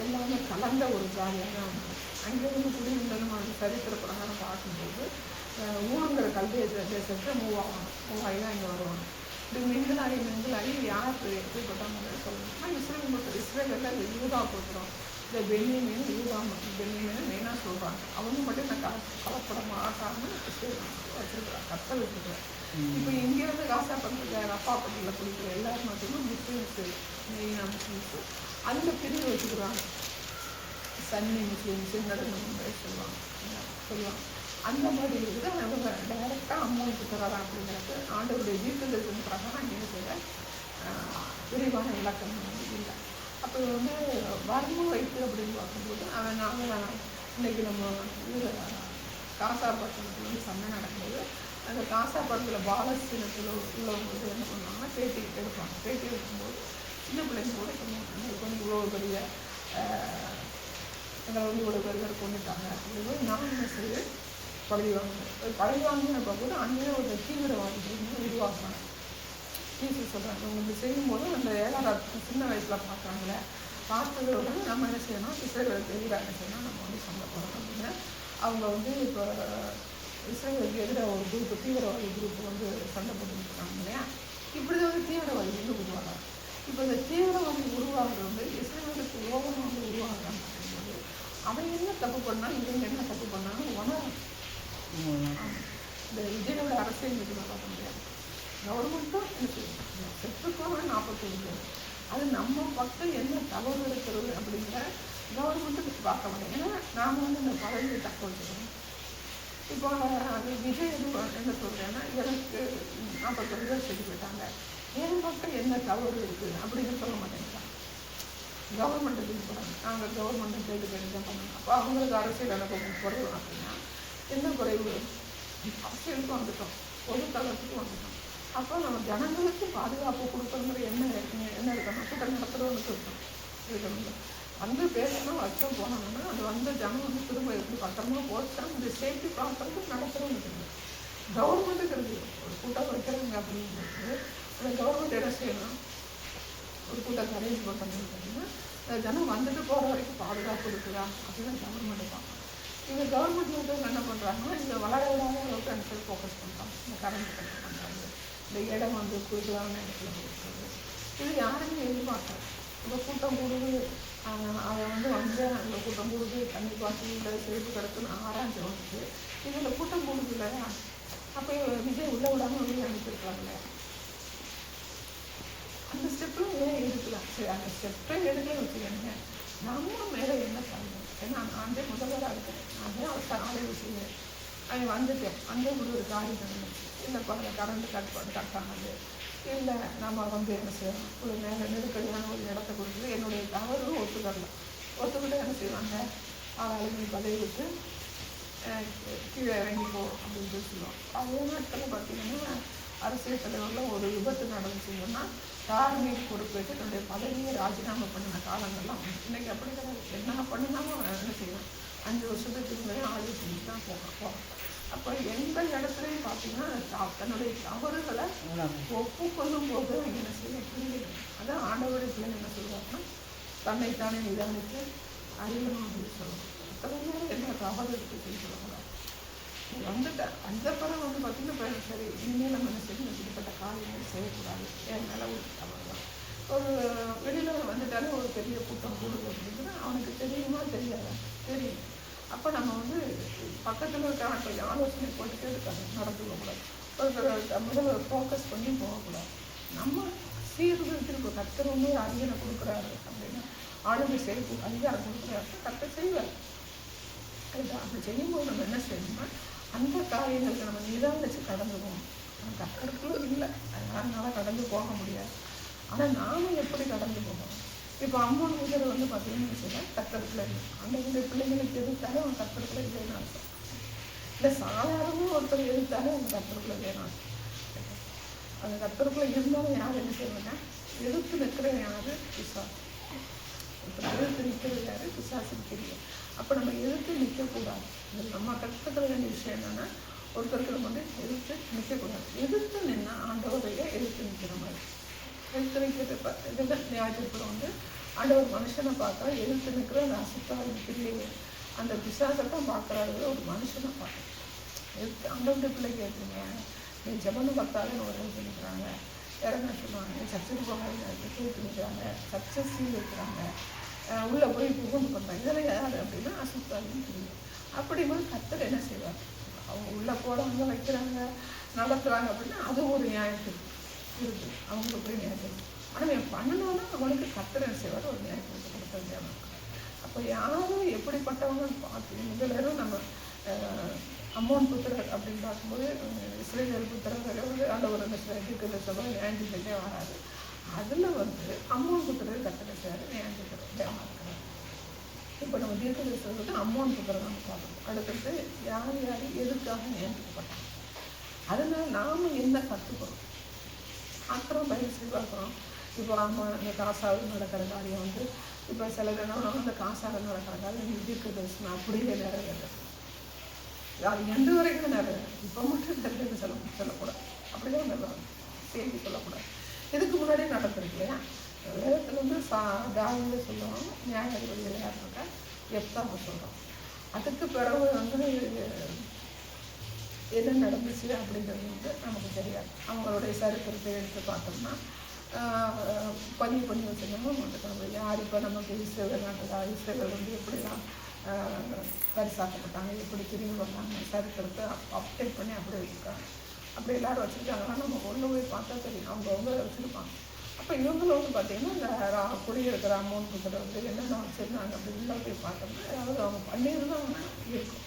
எல்லாமே கலந்த ஒரு ஜாதியாக தான் வந்து அங்கே வந்து குடியிருந்த நம்ம சரித்திர பிரகாரம் பார்க்கும்போது ஊருங்கிற கல்வி தேசத்தை மூவ் ஆகி தான் இங்கே வருவாங்க. இப்படி மிங்களாகி யாருக்கு எப்படிப்பட்டாங்க சொல்லணும்னா இஸ்ரேலில் யூதா கொடுக்குறோம். இந்த பென்னியமீன் யூதா பென்னியமீனை மெயினாக சொல்கிறாங்க. அவங்க மட்டும் நான் கலப்பட மாட்டாங்கன்னு வச்சுருக்குறாங்க, கற்று வச்சுருக்குறேன். இப்போ இங்கேருந்து காசா பண்ணுற ரப்பா பட்டியில் குடிக்கிற எல்லாரும் மட்டும்தான் முஸ்லீம்ஸு, மெயினாக முஸ்லீம்ஸு அந்த பிரிவு வச்சுக்கிறாங்க. சன்னி முஸ்லீம்ஸு நடுநிலை சொல்லுவாங்க. அந்த மாதிரி இருக்குது. அவங்க டைரெக்டாக அமௌண்ட் தராங்க அப்படிங்கிறது ஆண்டவருடைய தீர்க்கதரிசன பிரகாரம் அங்கே செய்கிற விரிவான விளக்கம் இல்லை. அப்போ வந்து வர்மம் வைத்து அப்படின்னு பார்க்கும்போது அவன் இன்றைக்கி நம்ம இதில் காசாப்பட்டினத்தில் வந்து சண்டை நடக்கும்போது அந்த காசாப்பட்டினத்தில் பாலஸ்தீனத்தில் உள்ளவங்க வந்து என்ன பண்ணுவாங்கன்னா பேட்டி எடுப்பாங்க. பேட்டி எடுக்கும்போது சின்ன பிள்ளைங்க கூட எங்களுக்கு வந்து இவ்வளோ பெரிய எங்களை வந்து இவ்வளோ பேர் கொண்டுட்டாங்க அப்படிங்கும்போது நான் என்ன செய்ய பழகுவாங்கன்னு பார்க்கும்போது அங்கே ஒரு தீவிரவாதிகள் வந்து உருவாக்குறாங்க. ஈஸி சொல்கிறாங்க, உங்களுக்கு செய்யும்போது அந்த 7 சின்ன வயசில் பார்க்குறாங்களே, பார்த்ததோட நம்ம என்ன செய்யணும், இஸ்ரேலுக்கு எதிராக என்ன செய்யணும், நம்ம வந்து சண்டை போடணும் அப்படின்னு அவங்க வந்து இப்போ இஸ்ரேலுக்கு எதிராக ஒரு குரூப் தீவிரவாதி குரூப் வந்து சண்டை போட்டுருக்காங்க இல்லையா. இப்படி தான் வந்து தீவிரவாதி வந்து உருவாகிறாங்க. இப்போ இந்த தீவிரவாதி உருவாகிறது வந்து இஸ்ரேலுக்கு ஓவரம் வந்து உருவாகிறாங்க அப்படிங்கும்போது அவன் என்ன தப்பு பண்ணால் இவங்க என்ன தப்பு பண்ணாலும் உணரும். இந்த விஜயோட அரசியல் மீது நான் பார்க்க முடியாது. கவர்மெண்ட்டும் எனக்கு செத்துக்கோவே 40 பேர். அது நம்ம பக்கம் என்ன தவறு இருக்கிறது அப்படிங்கிற கவர்மெண்ட்டுக்கு பார்க்க முடியும். ஏன்னா நாம் வந்து இந்த பதவியை தக்க வச்சுக்கணும். இப்போ அது விஜய் என்ன சொல்கிறேன்னா, எனக்கு 40 பேர் செஞ்சு போயிட்டாங்க, என் பக்கம் என்ன தவறு இருக்குது அப்படின்னு சொல்ல மாட்டேங்கிறாங்க. கவர்மெண்ட்டுக்கு போகிறாங்க, நாங்கள் கவர்மெண்ட்டை கேட்டு தான் பண்ணணும். அப்போ அவங்களுக்கு அரசியல் அனுபவம் குறைவு அப்படின்னா என்ன குறைவு, அரசியலுக்கும் வந்துட்டோம், பொதுத்தளத்துக்கும் வந்துட்டோம். அப்போ நம்ம ஜனங்களுக்கு பாதுகாப்பு கொடுக்கணுங்கிற என்ன இருக்கணும், கூட்டம் நடத்துகிறவங்களுக்கு இருக்கணும். வந்து பேசணும் வருஷம் போனோம்னா அது வந்து ஜனம் வந்து திரும்ப எப்படி பத்திரமா போச்சா இந்த சேஃப்டி ப்ராப்பர்ட்டி நடத்துகிறவங்களுக்கு இருக்குது. கவர்மெண்ட்டுக்கு இருக்குது. ஒரு கூட்டம் வைக்கிறாங்க அப்படிங்கிறது அந்த கவர்மெண்ட் என்ன செய்யணும், ஒரு கூட்டத்தை அரேஞ்ச் பண்ணுறது பார்த்தீங்கன்னா ஜனம் வந்துட்டு போகிற வரைக்கும் பாதுகாப்பு இருக்குதா அப்படின்னு கவர்மெண்ட்டு பார்க்கணும். இந்த கவர்மெண்ட் வந்து என்ன பண்ணுறாங்கன்னா இந்த வளர விடாத அளவுக்கு அந்த சைடு ஃபோக்கஸ் பண்ணுறாங்க. இந்த கரண்ட் கட் பண்ணுறாங்க, இந்த இடம் வந்து குறுகலான இடத்துல கொடுக்குறது, இது யாருமே எதிர்பார்க்கல. இப்போ கூட்டம் கூடுது, அதை வந்து அந்த கூட்டம் கூடுது, தண்ணி பாட்டில் சேர்த்து கிடக்குன்னு ஆராய்ச்சி வந்துச்சு. இதில் கூட்டம் கூடுது இல்லையா, அப்போ விஜய் உள்ள விடாமல் வெளியே அனுப்பியிருக்காங்க. அந்த ஸ்டெப்பில் ஏன் எடுக்கலாம்? சரி, அந்த ஸ்டெப்பை எடுக்கல வச்சுக்கோங்க, நம்ம மேலே என்ன பண்ணணும்? ஏன்னா நான் முதல்வராக இருக்கேன், நான் அவசர ஆலோசனை செய்வேன். அது வந்துட்டேன், அந்த ஒரு காரியம் நடந்துச்சு. இல்லை கரண்ட் கட்டானது, இல்லை நம்ம என்ன செய்யணும், ஒரு நெருக்கடியான ஒரு இடத்த கொடுக்குறது என்னுடைய தவறும் ஒத்துக்கிட்டு என்ன செய்வாங்க, ஆளுநர் பதவி விட்டு கீழே இறங்கிப்போ அப்படின்னு சொல்லுவோம். அதே நாட்களில் பார்த்தீங்கன்னா அரசியல் தலைவரில் ஒரு விபத்து நடந்துச்சுங்கன்னா தார்மீக பொறுப்பேற்று தன்னுடைய பதவியை ராஜினாமா பண்ணின காலங்கள்லாம் இன்றைக்கி அப்படி கிடையாது. என்ன பண்ணினாலும் என்ன செய்யலாம், 5 வருஷத்துக்கு முன்னாடி ஆலோசனை தான் போகிறோம். அப்போ எந்த இடத்துலையும் பார்த்தீங்கன்னா தன்னுடைய தவறுகளை ஒப்புக்கொள்ளும் போது என்ன செய்ய புரியுது. அதான் ஆண்டவருடைய பிள்ளைங்க என்ன சொல்லுவாங்கன்னா, தன்னைத்தானே நிதானித்து அறியணும் அப்படின்னு சொல்லணும். அத்தனை நேரம் என்ன தவறு இருக்குன்னு சொல்லக்கூடாது. வந்துட்டேன் அந்த பிறகு பார்த்தீங்கன்னா சரி, இனிமேல் நம்ம என்ன செய்யணும், இப்படிப்பட்ட காரியங்கள் செய்யக்கூடாது, என் மேலே ஒரு தவறு தான். ஒரு வெளியில் வந்துட்டாலே ஒரு பெரிய கூட்டம் கூடுது அப்படின்னா அவனுக்கு தெரியுமா தெரியாதா? தெரியும். அப்போ நம்ம பக்கத்தில் இருக்க ஆலோசனை போட்டுட்டே இருக்காங்க, நடந்துக்கக்கூடாது. முதல்ல ஃபோக்கஸ் பண்ணி போகக்கூடாது. நம்ம சீர்திருத்திற்கு கர்த்தர் ஒரு அறிஞரை கொடுக்குறாரு அப்படின்னா, ஆளுமை செய்ய அதிகாரம் கொடுக்குறாரு, கர்த்தர் செய்வார். அப்படி செய்யும்போது நம்ம என்ன செய்யணும்னா, அந்த காரியங்களுக்கு நம்ம நிதானிச்சு கடந்து போகணும். நம்ம கர்த்தருக்குள்ள இல்லை, அதனால கடந்து போக முடியாது. ஆனால் நாம எப்படி கடந்து போகணும்? இப்போ அம்மன் வீரர் பார்த்தீங்கன்னு வச்சுக்கா கர்த்தருக்குள்ள இல்லை, அந்த பிள்ளைங்களுக்கு எதிர்த்தாலும் அவன் கர்த்தருக்குள்ள இல்லைன்னு அர்த்தம். இல்லை சாதாரணமாக ஒருத்தர் எதிர்த்தாலும் அவங்க கர்த்தருக்குள்ள இல்லைன்னு அர்த்தம். அந்த கர்த்தருக்குள்ள இருந்தாலும் யார் என்ன செய்வாங்க, எதிர்த்து நிற்கிறது யாரு? பிசாசு. இப்போ எதிர்த்து நிற்கிறது யாரு? பிசாசுன்னு தெரியும். அப்போ நம்ம எதிர்த்து நிற்கக்கூடாது. நம்ம கற்றுக்கிற வேண்டிய விஷயம் என்னென்னா, ஒருத்தருக்கு நம்ம எதிர்த்து நிற்கக்கூடாது. எதிர்த்து நின்னா ஆண்டவரையே எதிர்த்து நிற்கிற மாதிரி. எதிர்த்து நிற்கிறது இதில் நியாயத்தில் ஆண்டவர் மனுஷனை பார்த்தா எதிர்த்து நிற்கிற அந்த அசுத்தாவின் பிள்ளையை, அந்த பிசாசத்தான் பார்க்குறாரு, ஒரு மனுஷனை பார்க்குறேன். எதிர்த்து ஆண்டவருடைய பிள்ளை கேட்குறீங்க, நீ ஜபனை பார்த்தாலே ஒரு எழுத்து நிற்கிறாங்க, வேற என்ன சொல்லுவாங்க, நீ சர்ச்சைக்கு போகாத கேட்டு நிற்கிறாங்க, சர்ச்சை சீல் வைக்கிறாங்க, உள்ளே போய் புகுந்து பண்ணுறாங்க. இதெல்லாம் யார் அப்படின்னா அசுத்தாவின் பிள்ளை. அப்படிங்கும்போது கர்த்தர் என்ன செய்வார், அவங்க உள்ளே போகிறாங்க, வைக்கிறாங்க, நடத்துகிறாங்க அப்படின்னா அது ஒரு நியாயத்துக்கு இருக்குது, அவங்க போய் நியாயத்துக்கு. ஆனால் என் பண்ணணும்னா அவனுக்கு கர்த்தர் என்ன செய்வார், ஒரு நியாயத்துக்கு கொடுத்த நியாயம். அப்போ யாரும் எப்படிப்பட்டவங்கன்னு பார்த்து முதலும் நம்ம அம்மோன் புத்திரர் அப்படின்னு பார்க்கும்போது இஸ்ரேல் புத்திரர் அந்த ஒரு இருக்கிற சபை நியாயத்துக்கிட்டே வராது. அதில் அம்மோன் புத்திரர் கர்த்தர் செய்வார், நியாயத்துக்கு இருக்கிறார். இப்போ நம்ம தீர்க்கதரிசனத்துக்கு அம்மோன் புத்திரர் நம்ம பார்க்கணும். அடுத்தது யார் யார் எதுக்காக நியமிக்கப்பட்டாங்க, அதனால் நாம் என்ன கற்றுக்கணும், அப்புறம் பயிர் செய்து பார்க்குறோம். இப்போ நம்ம இந்த காசாக நடக்கிற காரியம் இப்போ சில தினம் அந்த காசாக நடக்கிற காரியம் தீர்க்கதரிசனம் அப்படியே நிறைவேறது. அது எந்த வரைக்கும் நிறைய இப்போ மட்டும் நிறைவேறது சொல்லக்கூடாது, அப்படிதான் நல்லா செய்தி சொல்லக்கூடாது. இதுக்கு முன்னாடி நடந்திருக்கு இல்லையா, வேதத்தில் தாவீது சொல்லுவாங்க, நியாயாதிபதிகள் யார் இருக்கா, எப்தாவை சொல்கிறோம். அதுக்கு பிறகு என்ன நடந்துச்சு அப்படிங்கிறது நமக்கு தெரியாது. அவங்களுடைய சரித்திரத்தை எடுத்து பார்த்தோம்னா பதிவு பண்ணி வச்சுருந்தோம்னா யார் இப்போ நமக்கு இஸ்ரேல் நாட்டுக்காக இஸ்ரேல் எப்படிலாம் பரிசாக்கப்பட்டாங்க, எப்படி திரும்பி வந்தாங்க, சரித்திரத்தை அப்டேட் பண்ணி அப்படியே வச்சுருக்காங்க. அப்படி எல்லோரும் வச்சுருக்காங்கன்னா நம்ம கொண்டு போய் பார்த்தா தெரியும், அவங்க வச்சுருப்பாங்க. அப்போ இவங்களும் பார்த்தீங்கன்னா இந்த குடியிருக்கிற அம்மோன் புத்திரர் என்னென்ன வச்சுருந்தாங்க அப்படின்னு போய் பார்த்தோம்னா அதாவது அவங்க பண்ணியிருந்தாங்கன்னா இருக்கும்.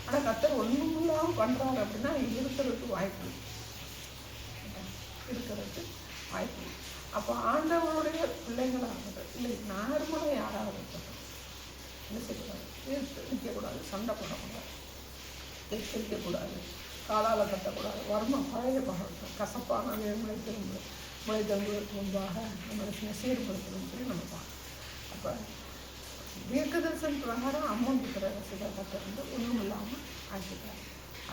ஆனால் கர்த்தர் ஒன்றும் இல்லாமல் பண்ணுறாங்க அப்படின்னா இருக்கிறதுக்கு வாய்ப்பு அப்போ ஆண்டவனுடைய பிள்ளைங்களாக இல்லை நார்மலாக யாராவது இருக்கட்டும் என்ன செய்யக்கூடாது, எதிர்த்து நிற்கக்கூடாது, சண்டை போடக்கூடாது, எச்சரிக்கக்கூடாது, காலால் கட்டக்கூடாது, வர்மம் பழைய பகட்டும் கசப்பான முளை திரும்புவதற்கு முன்பாக நம்மளுக்கு சீர்படுத்தணும்னு சொல்லி நம்ம பார்க்கணும். அப்போ தீர்க்கதரிசன பிரகாரம் அம்மன் புத்திர ரசிகத்தை ஒன்றும் இல்லாமல் ஆக்கிட்டார்.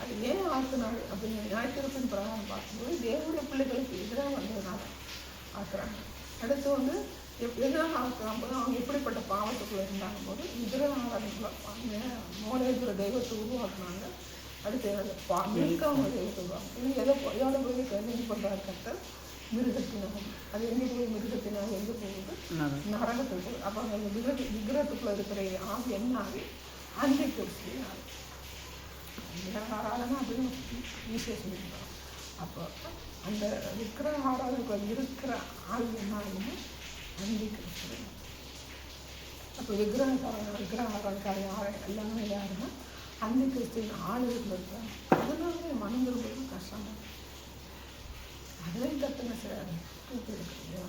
அது ஏன் ஆக்குனாரு அப்படிங்கிற நியாயத்திருப்பின் பிரகாரம் பார்க்கும்போது தேவனுடைய பிள்ளைகளுக்கு எதிராக வந்ததுனால ஆக்குறாங்க. அடுத்து எதிராக ஆக்குறாம்போது அவங்க எப்படிப்பட்ட பாவத்துக்குள்ளே இருந்தாங்க போது எதிராக மோலேஸ்வர தெய்வத்தை உருவாக்குனாங்க. அடுத்து மில்காம தெய்வத்தை உருவாங்க. இது எதோட போய் ட்ரெயினிங் பண்ணுறாரு கர்த்தர், மிருகத்தினாக. அது எங்கே போய் மிருகத்தினாக எங்கே போகுது? நரகத்துக்கு போகுது. அப்போ அந்த விக்கிரகத்துக்குள்ளே இருக்கிற ஆவி என்ன ஆவி? அன்னை கிறிஸ்து ஆவி. ஆராதனை அப்படின்னு ஈஸியாக சொல்லியிருக்காங்க. அப்போ அந்த விக்கிரக ஆராதனைக்குள்ள இருக்கிற ஆவி என்ன ஆகுதுன்னா அன்னை கிறிஸ்து. அப்போ விக்கிரக ஆராதனைக்கார எல்லாமே யாருன்னா அன்னை கிறிஸ்துவின் ஆளுகள் இருக்காங்க. அதனால மனம் திரும்புறது கஷ்டமாக அதுலேயும் கற்றுன சார் தூக்கி எடுக்கிறீங்க.